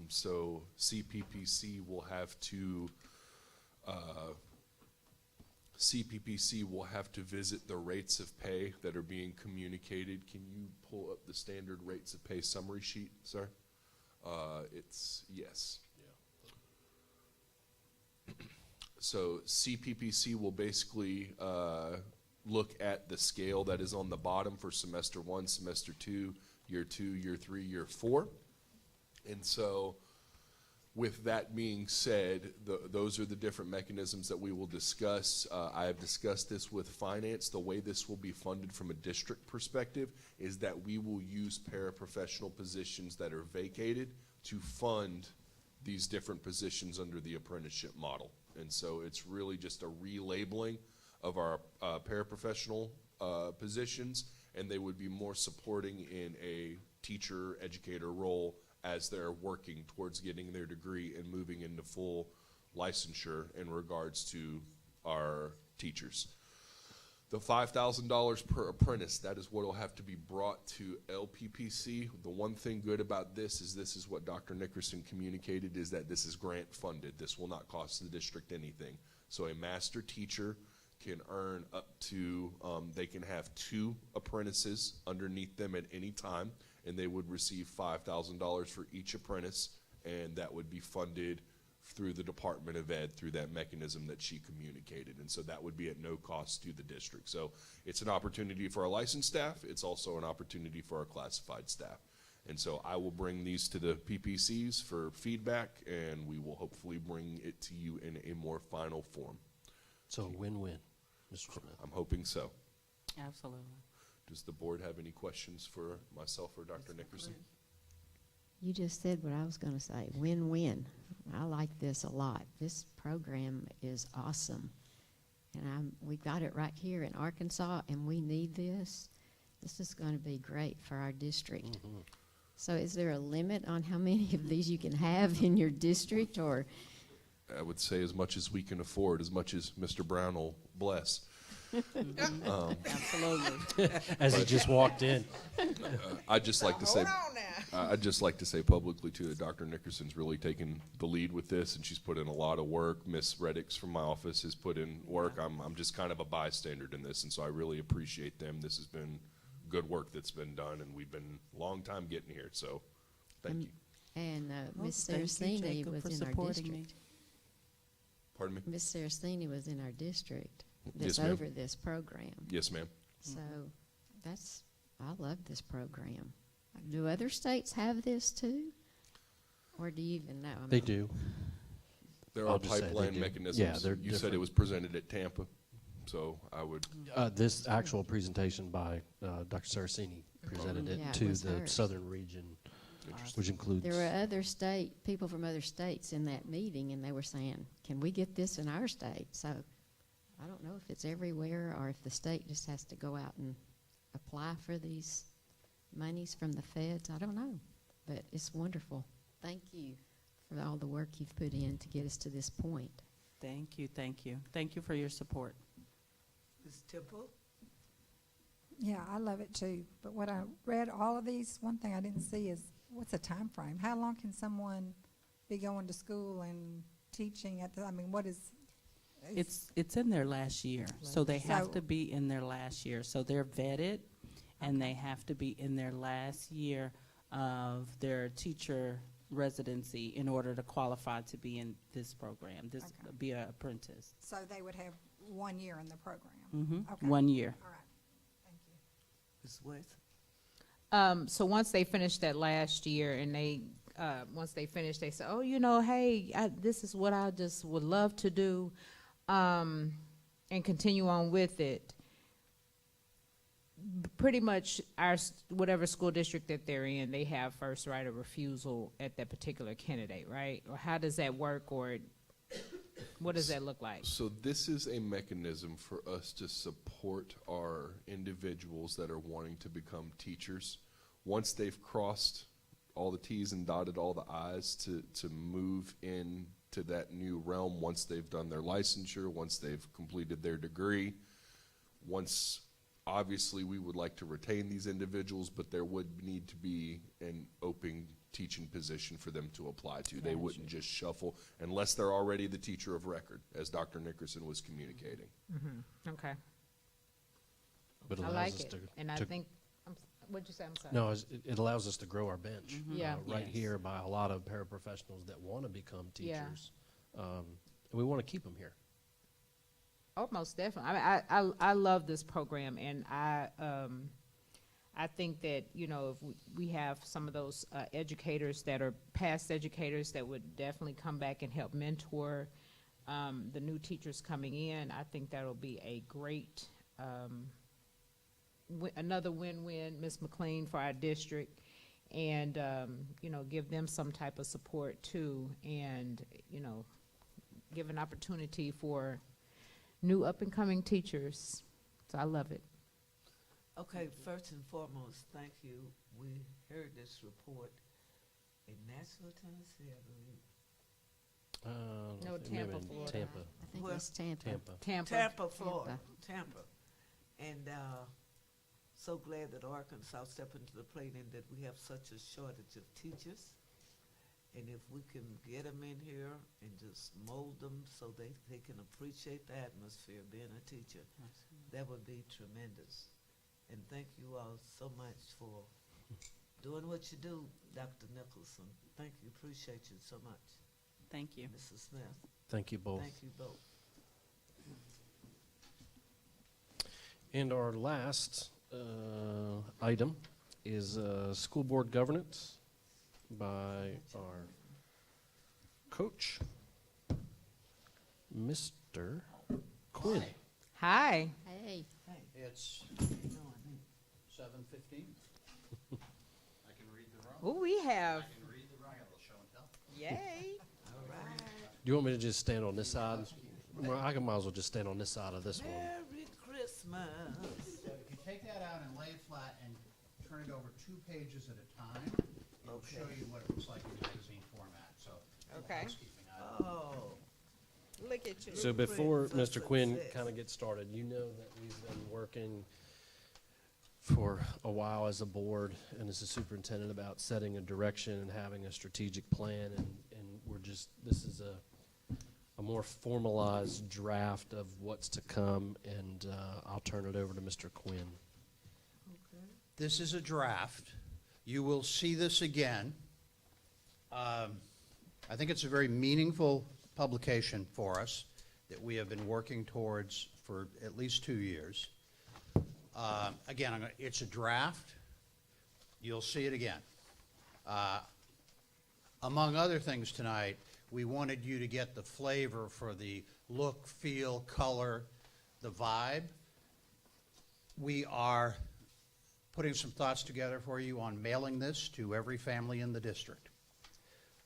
Speaker 9: So CPPC will have to visit the rates of pay that are being communicated. Can you pull up the standard rates of pay summary sheet, sir? It's yes. Yeah. So CPPC will basically look at the scale that is on the bottom for semester 1, semester 2, year 2, year 3, year 4. And so with that being said, those are the different mechanisms that we will discuss. I have discussed this with finance. The way this will be funded from a district perspective is that we will use paraprofessional positions that are vacated to fund these different positions under the apprenticeship model. And so it's really just a relabeling of our paraprofessional positions, and they would be more supporting in a teacher educator role as they're working towards getting their degree and moving into full licensure in regards to our teachers. The $5,000 per apprentice, that is what will have to be brought to LPPC. The one thing good about this is what Dr. Nickerson communicated, is that this is grant funded. This will not cost the district anything. So a master teacher can earn up to, they can have 2 apprentices underneath them at any time, and they would receive $5,000 for each apprentice, and that would be funded through the Department of Ed through that mechanism that she communicated. And so that would be at no cost to the district. So it's an opportunity for our licensed staff. It's also an opportunity for our classified staff. And so I will bring these to the PPCs for feedback, and we will hopefully bring it to you in a more final form.
Speaker 1: So win-win, Mr. Smith.
Speaker 9: I'm hoping so.
Speaker 12: Absolutely.
Speaker 9: Does the board have any questions for myself or Dr. Nickerson?
Speaker 8: You just said what I was going to say, win-win. I like this a lot. This program is awesome. And we got it right here in Arkansas, and we need this. This is going to be great for our district.
Speaker 1: Mm-hmm.
Speaker 8: So is there a limit on how many of these you can have in your district, or?
Speaker 9: I would say as much as we can afford, as much as Mr. Brown will bless.
Speaker 12: Absolutely.
Speaker 1: As he just walked in.
Speaker 9: I'd just like to say, I'd just like to say publicly too that Dr. Nickerson's really taken the lead with this, and she's put in a lot of work. Miss Reddix from my office has put in work. I'm just kind of a bystander in this, and so I really appreciate them. This has been good work that's been done, and we've been a long time getting here. So, thank you.
Speaker 8: And Miss
Speaker 12: Thank you,
Speaker 8: Saraceni
Speaker 12: Jacob,
Speaker 8: was
Speaker 12: for
Speaker 8: in our
Speaker 12: supporting me.
Speaker 8: district.
Speaker 9: Pardon me?
Speaker 8: Miss Saraceni was in our district.
Speaker 9: Yes,
Speaker 8: That's
Speaker 9: ma'am.
Speaker 8: over this program.
Speaker 9: Yes, ma'am.
Speaker 8: So that's I love this program. Do other states have this too? Or do you even know? I
Speaker 1: They
Speaker 8: mean,
Speaker 1: do.
Speaker 9: There
Speaker 1: I'll
Speaker 9: are
Speaker 1: just say they
Speaker 9: pipeline
Speaker 1: do.
Speaker 9: mechanisms.
Speaker 1: Yeah, they're
Speaker 9: You said
Speaker 1: different.
Speaker 9: it was presented at Tampa, so I would,
Speaker 1: This actual presentation by Dr. Saraceni presented
Speaker 8: Yeah,
Speaker 1: it
Speaker 8: it
Speaker 1: to
Speaker 8: was
Speaker 1: the
Speaker 8: hers.
Speaker 1: southern region,
Speaker 9: interesting.
Speaker 1: which includes.
Speaker 8: there were other people from other states in that meeting, and they were saying, can we get this in our state? So I don't know if it's everywhere or if the state just has to go out and apply for these monies from the feds. I don't know, but it's wonderful. Thank you for all the work you've put in to get us to this point.
Speaker 12: Thank you, thank you. Thank you for your support.
Speaker 4: Ms. Temple?
Speaker 3: Yeah, I love it too. But what I read, all of these, one thing I didn't see is, what's a time frame? How long can someone be going to school and teaching at the, I mean, what is?
Speaker 12: It's in their last year, so they have
Speaker 3: So-
Speaker 12: to be in their last year. So they're vetted, and they have to be in their last year of their teacher residency in order to qualify to be in this program,
Speaker 3: Okay.
Speaker 12: be an apprentice.
Speaker 3: So they would have 1 year in the program?
Speaker 12: Mm-hmm.
Speaker 3: Okay.
Speaker 12: 1 year.
Speaker 3: All right, thank you.
Speaker 4: Ms. Worth?
Speaker 6: So once they finish that last year and once they finish, they say, oh, you know, hey, this is what I just would love to do, and continue on with it. Pretty much whatever school district that they're in, they have first right of refusal at that particular candidate, right? Or how does that work, or what does that look like?
Speaker 9: So this is a mechanism for us to support our individuals that are wanting to become teachers. Once they've crossed all the T's and dotted all the I's to move into that new realm, once they've done their licensure, once they've completed their degree, once obviously we would like to retain these individuals, but there would need to be an open teaching position for them to apply to. They wouldn't just shuffle unless they're already the teacher of record, as Dr. Nickerson was communicating.
Speaker 6: Okay,
Speaker 1: But
Speaker 6: I
Speaker 1: allows
Speaker 6: like
Speaker 1: us
Speaker 6: it,
Speaker 1: to-
Speaker 6: and I
Speaker 1: to-
Speaker 6: think, what'd you say, I'm sorry?
Speaker 1: No, it allows us to grow our bench.
Speaker 6: Yeah.
Speaker 1: Right
Speaker 12: Yes.
Speaker 1: here by a lot of paraprofessionals that want to become
Speaker 6: Yeah.
Speaker 1: teachers. And we want to keep them here.
Speaker 6: Oh, most definitely. I mean, I love this program, and I think that, you know, if we have some of those educators that are past educators that would definitely come back and help mentor the new teachers coming in, I think that'll be a great another win-win, Ms. McLean, for our district, and you know, give them some type of support too, and you know, give an opportunity for new up-and-coming teachers. So I love it.
Speaker 4: Okay, first and foremost, thank you. We heard this report in Nashville, Tennessee, I believe.
Speaker 6: No,
Speaker 1: maybe
Speaker 6: Tampa,
Speaker 1: in
Speaker 6: Florida.
Speaker 1: Tampa.
Speaker 8: I think
Speaker 4: Well,
Speaker 8: it's Tampa.
Speaker 1: Tampa.
Speaker 4: Tampa, Florida, Tampa. And so glad that Arkansas stepped into the plate and that we have such a shortage of teachers. And if we can get them in here and just mold them so they can appreciate the atmosphere of being a teacher, that would be tremendous. And thank you all so much for doing what you do, Dr. Nicholson. Thank you, appreciate you so much.
Speaker 12: Thank you.
Speaker 4: Mrs. Smith,
Speaker 1: Thank you both.
Speaker 4: thank you both.
Speaker 1: And our last item is school board governance by our coach, Mr. Quinn.
Speaker 6: Hi.
Speaker 8: Hey,
Speaker 13: It's 7:15. I can read the room.
Speaker 6: Oh, we have.
Speaker 13: I can read the room. I got a little show and tell.
Speaker 6: Yay.
Speaker 4: All right.
Speaker 1: Do you want me to just stand on this side? Well, I might as well just stand on this side of this one.
Speaker 4: Merry Christmas.
Speaker 13: So if you take that out and lay it flat and turn it over 2 pages at a time, it'll
Speaker 4: Okay.
Speaker 13: show you what it looks like in magazine format. So,
Speaker 6: Okay.
Speaker 13: housekeeping item.
Speaker 4: Oh,
Speaker 6: Look at you.
Speaker 1: So before
Speaker 4: Blueprint
Speaker 1: Mr.
Speaker 4: for
Speaker 1: Quinn
Speaker 4: success.
Speaker 1: kind of gets started, you know that we've been working for a while as a board and as a superintendent about setting a direction and having a strategic plan, and we're just, this is a more formalized draft of what's to come, and I'll turn it over to Mr. Quinn.
Speaker 13: This is a draft. You will see this again. I think it's a very meaningful publication for us that we have been working towards for at least 2 years. Again, it's a draft. You'll see it again. Among other things tonight, we wanted you to get the flavor for the look, feel, color, the vibe. We are putting some thoughts together for you on mailing this to every family in the district.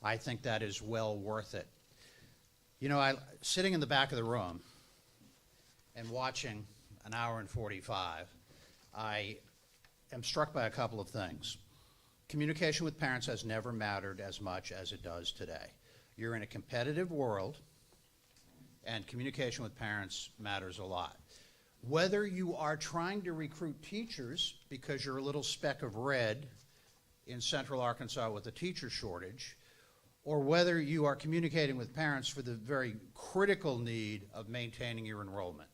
Speaker 13: I think that is well worth it. You know, sitting in the back of the room and watching an hour and 45, I am struck by a couple of things. Communication with parents has never mattered as much as it does today. You're in a competitive world, and communication with parents matters a lot. Whether you are trying to recruit teachers because you're a little speck of red in central Arkansas with a teacher shortage, or whether you are communicating with parents for the very critical need of maintaining your enrollment.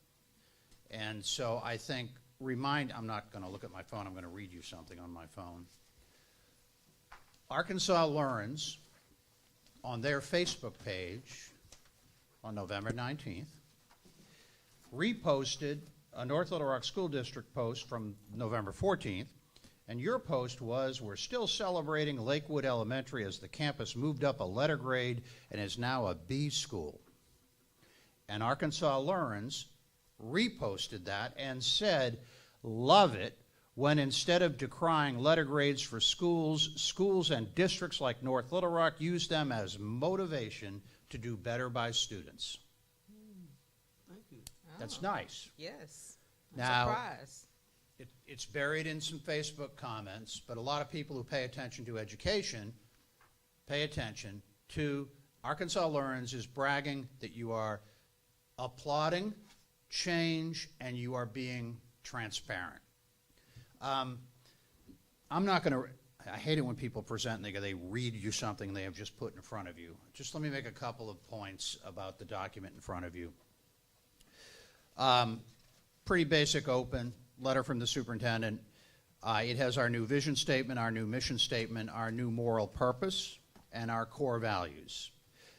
Speaker 13: And so I think, I'm not going to look at my phone, I'm going to read you something on my phone. Arkansas Learns, on their Facebook page on November 19th, reposted a North Little Rock School District post from November 14th, and your post was, "We're still celebrating Lakewood Elementary as the campus moved up a letter grade and is now a B school." And Arkansas Learns reposted that and said, "Love it when instead of decrying letter grades for schools and districts like North Little Rock use them as motivation to do better by students."
Speaker 12: Thank you.
Speaker 13: That's nice.
Speaker 6: Yes.
Speaker 13: Now,
Speaker 6: Surprise.
Speaker 13: It's buried in some Facebook comments, but a lot of people who pay attention to education pay attention to Arkansas Learns is bragging that you are applauding change and you are being transparent. I'm not going to, I hate it when people present and they read you something they have just put in front of you. Just let me make a couple of points about the document in front of you. Pretty basic, open letter from the superintendent. It has our new vision statement, our new mission statement, our new moral purpose, and our core values.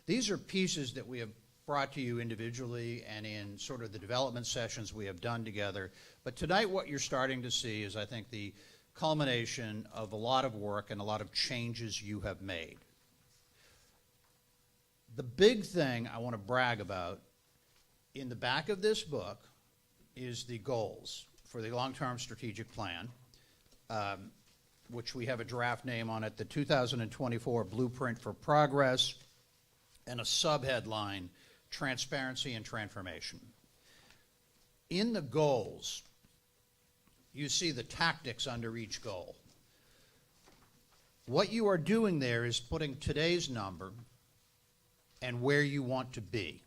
Speaker 13: These are pieces that we have brought to you individually and in sort of the development sessions we have done together. But tonight what you're starting to see is, I think, the culmination of a lot of work and a lot of changes you have made. The big thing I want to brag about in the back of this book is the goals for the long-term strategic plan, which we have a draft name on it, the 2024 Blueprint for Progress, and a subheadline, Transparency and Transformation. In the goals, you see the tactics under each goal. What you are doing there is putting today's number and where you want to be.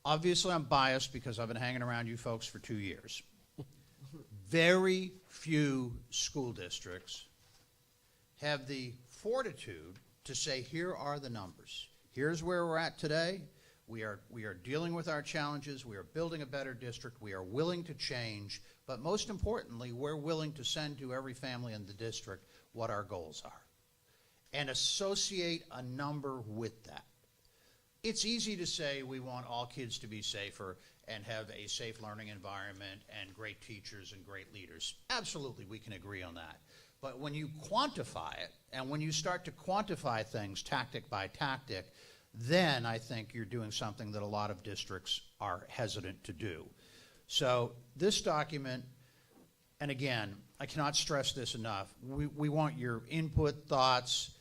Speaker 13: Obviously, I'm biased because I've been hanging around you folks for 2 years. Very few school districts have the fortitude to say, here are the numbers. Here's where we're at today. We are dealing with our challenges. We are building a better district. We are willing to change. But most importantly, we're willing to send to every family in the district what our goals are and associate a number with that. It's easy to say we want all kids to be safer and have a safe learning environment and great teachers and great leaders. Absolutely, we can agree on that. But when you quantify it, and when you start to quantify things tactic by tactic, then I think you're doing something that a lot of districts are hesitant to do. So this document, and again, I cannot stress this enough, we want your input, thoughts.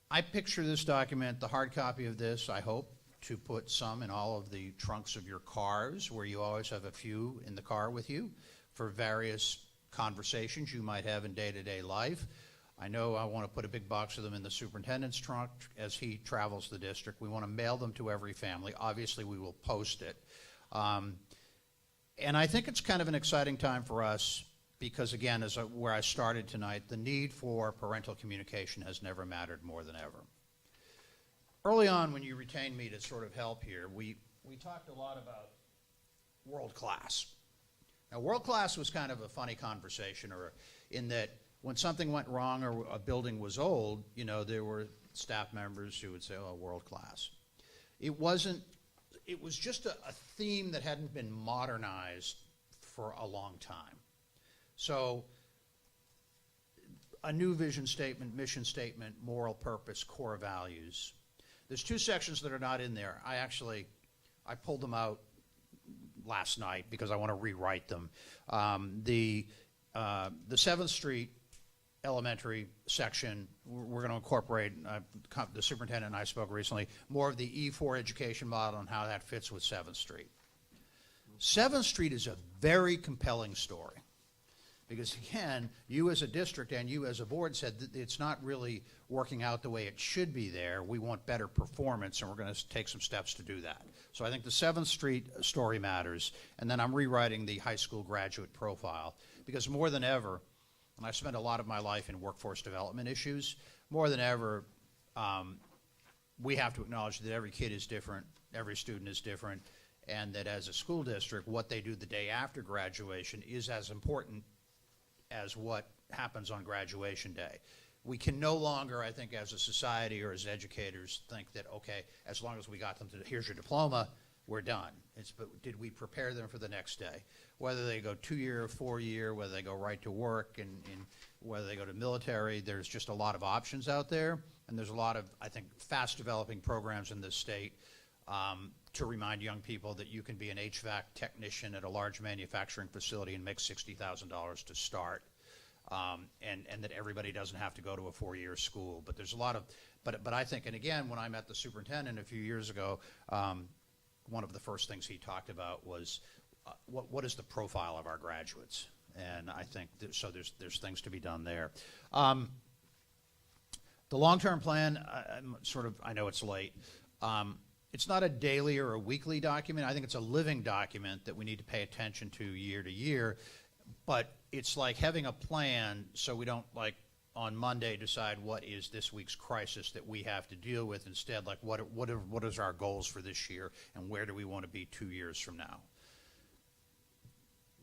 Speaker 13: I picture this document, the hard copy of this, I hope, to put some in all of the trunks of your cars, where you always have a few in the car with you for various conversations you might have in day-to-day life. I know I want to put a big box of them in the superintendent's trunk as he travels the district. We want to mail them to every family. Obviously, we will post it. And I think it's kind of an exciting time for us because, again, where I started tonight, the need for parental communication has never mattered more than ever. Early on, when you retained me to sort of help here, we talked a lot about world class. Now, world class was kind of a funny conversation, or in that when something went wrong or a building was old, you know, there were staff members who would say, oh, world class. It was just a theme that hadn't been modernized for a long time. So a new vision statement, mission statement, moral purpose, core values. There's two sections that are not in there. I pulled them out last night because I want to rewrite them. The 7th Street Elementary section, we're going to incorporate, the superintendent and I spoke recently, more of the E4 education model and how that fits with 7th Street. 7th Street is a very compelling story because, again, you as a district and you as a board said that it's not really working out the way it should be there. We want better performance, and we're going to take some steps to do that. So I think the 7th Street story matters, and then I'm rewriting the high school graduate profile because more than ever, and I spent a lot of my life in workforce development issues, more than ever, we have to acknowledge that every kid is different, every student is different, and that as a school district, what they do the day after graduation is as important as what happens on graduation day. We can no longer, I think, as a society or as educators, think that, okay, as long as we got them to, here's your diploma, we're done. But did we prepare them for the next day? Whether they go 2-year or 4-year, whether they go right to work, and whether they go to military, there's just a lot of options out there. And there's a lot of, I think, fast developing programs in this state to remind young people that you can be an HVAC technician at a large manufacturing facility and make $60,000 to start. And that everybody doesn't have to go to a 4-year school. But there's a lot of, but I think, and again, when I met the superintendent a few years ago, one of the first things he talked about was what is the profile of our graduates? And I think so there's things to be done there. The long-term plan, I know it's late. It's not a daily or a weekly document. I think it's a living document that we need to pay attention to year, but it's like having a plan so we don't, like, on Monday decide what is this week's crisis that we have to deal with. Instead, like, what is our goals for this year and where do we want to be 2 years from now?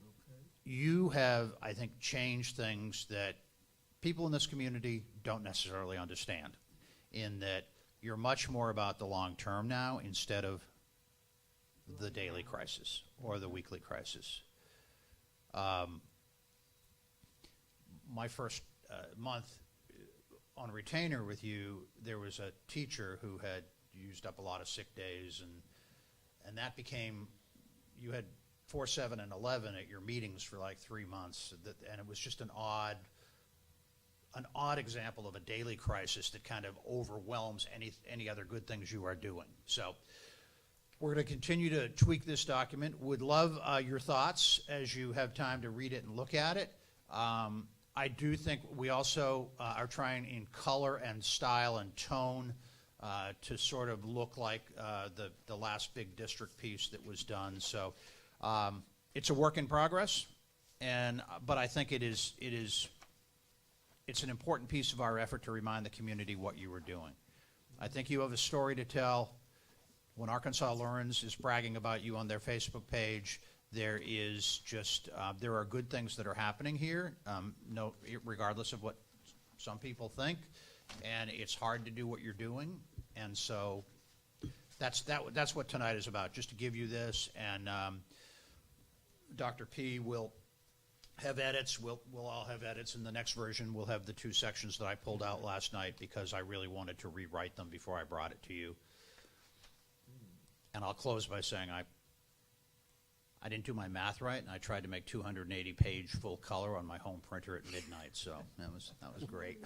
Speaker 13: Okay. You have, I think, changed things that people in this community don't necessarily understand, in that you're much more about the long term now instead of the daily crisis or the weekly crisis. My first month on retainer with you, there was a teacher who had used up a lot of sick days, and that became, you had 4, 7, and 11 at your meetings for like 3 months, and it was just an odd example of a daily crisis that kind of overwhelms any other good things you are doing. So we're going to continue to tweak this document. Would love your thoughts as you have time to read it and look at it. I do think we also are trying in color and style and tone to sort of look like the last big district piece that was done. So it's a work in progress, but I think it's an important piece of our effort to remind the community what you were doing. I think you have a story to tell. When Arkansas Learns is bragging about you on their Facebook page, there is just, there are good things that are happening here, regardless of what some people think, and it's hard to do what you're doing, and so that's what tonight is about, just to give you this, and Dr. P will have edits, we'll all have edits. In the next version, we'll have the 2 sections that I pulled out last night because I really wanted to rewrite them before I brought it to you. And I'll close by saying I didn't do my math right, and I tried to make 280-page full color on my home printer at midnight, so that was great.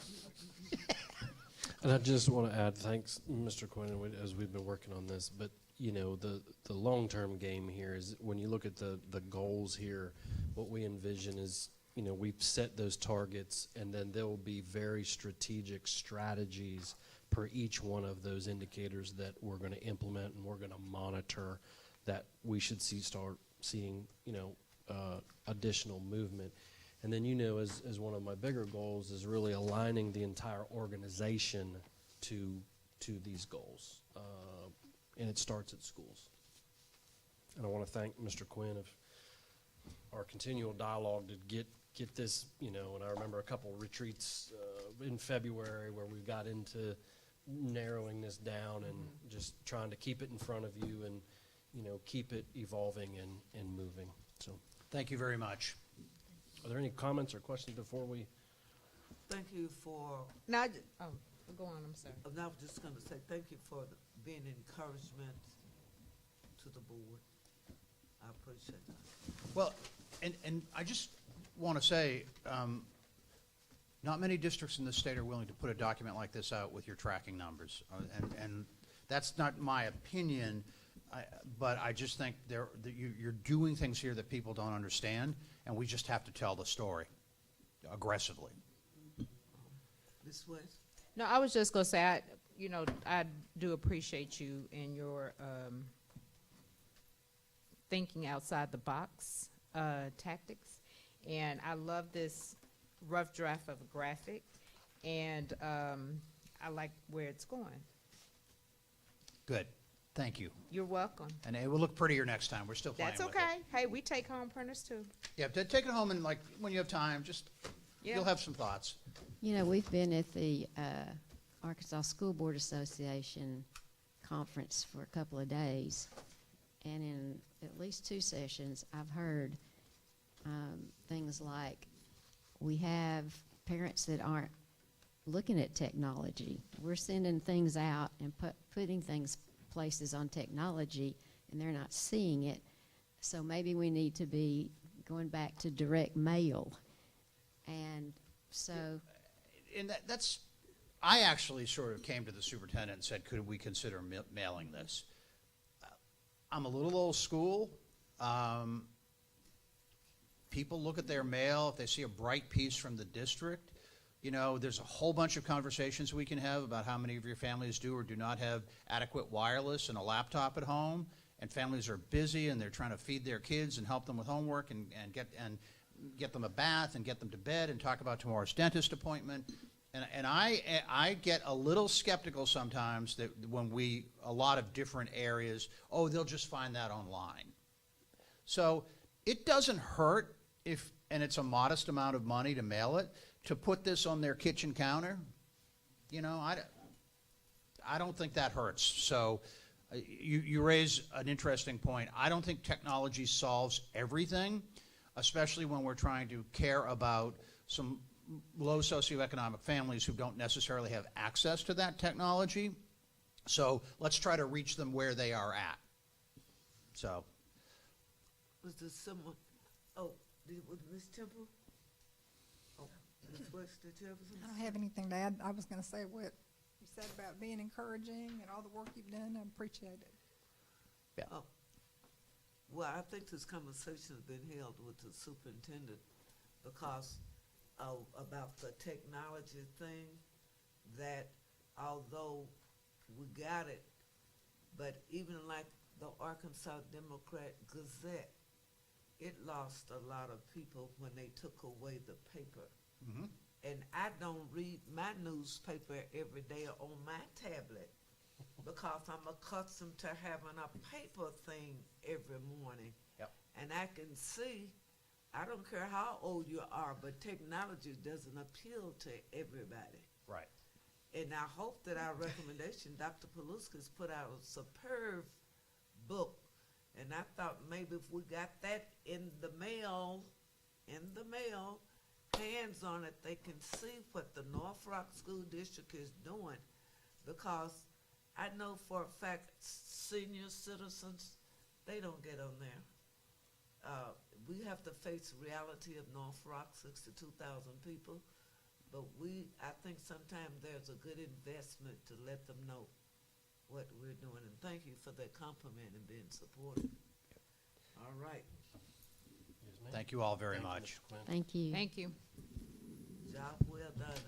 Speaker 1: And I just want to add, thanks, Mr. Quinn, as we've been working on this, but you know, the long-term game here is when you look at the goals here, what we envision is, you know, we've set those targets, and then there will be very strategic strategies per each one of those indicators that we're going to implement and we're going to monitor, that we should start seeing, you know, additional movement. And then, you know, as one of my bigger goals is really aligning the entire organization to these goals. And it starts at schools. And I want to thank Mr. Quinn of our continual dialogue to get this, you know, and I remember a couple of retreats in February where we got into narrowing this down and just trying to keep it in front of you and, you know, keep it evolving and moving. So
Speaker 13: Thank you very much.
Speaker 1: Are there any comments or questions before we?
Speaker 4: Thank you for,
Speaker 6: Now, go on, I'm sorry.
Speaker 4: I was just gonna say, thank you for being encouragement to the board. I appreciate that.
Speaker 13: Well, and I just want to say, not many districts in the state are willing to put a document like this out with your tracking numbers. And that's not my opinion, but I just think that you're doing things here that people don't understand, and we just have to tell the story aggressively.
Speaker 4: Ms. West?
Speaker 6: No, I was just gonna say, I do appreciate you and your thinking outside the box tactics, and I love this rough draft of a graphic, and I like where it's going.
Speaker 13: Good. Thank you.
Speaker 6: You're welcome.
Speaker 13: And it will look prettier next time. We're still playing
Speaker 6: That's
Speaker 13: with it.
Speaker 6: okay. Hey, we take home printers too.
Speaker 13: Yeah, take it home and like when you have time, just
Speaker 6: Yeah.
Speaker 13: you'll have some thoughts.
Speaker 8: You know, we've been at the Arkansas School Board Association conference for a couple of days, and in at least 2 sessions, I've heard things like, we have parents that aren't looking at technology. We're sending things out and putting places on technology, and they're not seeing it. So maybe we need to be going back to direct mail. And so...
Speaker 13: And that's, I actually sort of came to the superintendent and said, could we consider mailing this? I'm a little old school. People look at their mail, if they see a bright piece from the district, there's a whole bunch of conversations we can have about how many of your families do or do not have adequate wireless and a laptop at home, and families are busy and they're trying to feed their kids and help them with homework and get them a bath and get them to bed and talk about tomorrow's dentist appointment. And I get a little skeptical sometimes that when a lot of different areas, they'll just find that online. So it doesn't hurt and it's a modest amount of money to mail it, to put this on their kitchen counter. I don't think that hurts. So you raise an interesting point. I don't think technology solves everything, especially when we're trying to care about some low socioeconomic families who don't necessarily have access to that technology. So let's try to reach them where they are at. So.
Speaker 4: Was there someone, was Ms. Temple? Ms. West, did you have something?
Speaker 3: I don't have anything to add. I was going to say what you said about being encouraging and all the work you've done. I appreciate it.
Speaker 13: Yeah.
Speaker 4: Well, I think this conversation has been held with the superintendent because about the technology thing, that although we got it, but even like the Arkansas Democrat Gazette, it lost a lot of people when they took away the paper.
Speaker 13: Mm-hmm.
Speaker 4: And I don't read my newspaper every day on my tablet because I'm accustomed to having a paper thing every morning.
Speaker 13: Yep.
Speaker 4: And I can see, I don't care how old you are, but technology doesn't appeal to everybody.
Speaker 13: Right.
Speaker 4: And I hope that our recommendation, Dr. Paluska's put out a superb book, and I thought maybe if we got that in the mail, hands on it, they can see what the North Rock School District is doing, because I know for a fact senior citizens, they don't get on there. We have to face the reality of North Rock, 62,000 people, but I think sometimes there's a good investment to let them know what we're doing, and thank you for that compliment and being supportive. All right.
Speaker 1: Yes, ma'am.
Speaker 13: Thank you all very
Speaker 1: Thank you,
Speaker 13: much.
Speaker 1: Mr. Quinn.
Speaker 8: Thank you.
Speaker 6: Thank you.
Speaker 4: Job well done.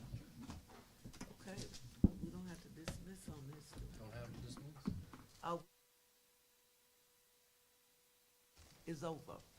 Speaker 4: Okay, we don't have to dismiss on this. do we?
Speaker 1: Don't have to dismiss.
Speaker 4: Oh, is over.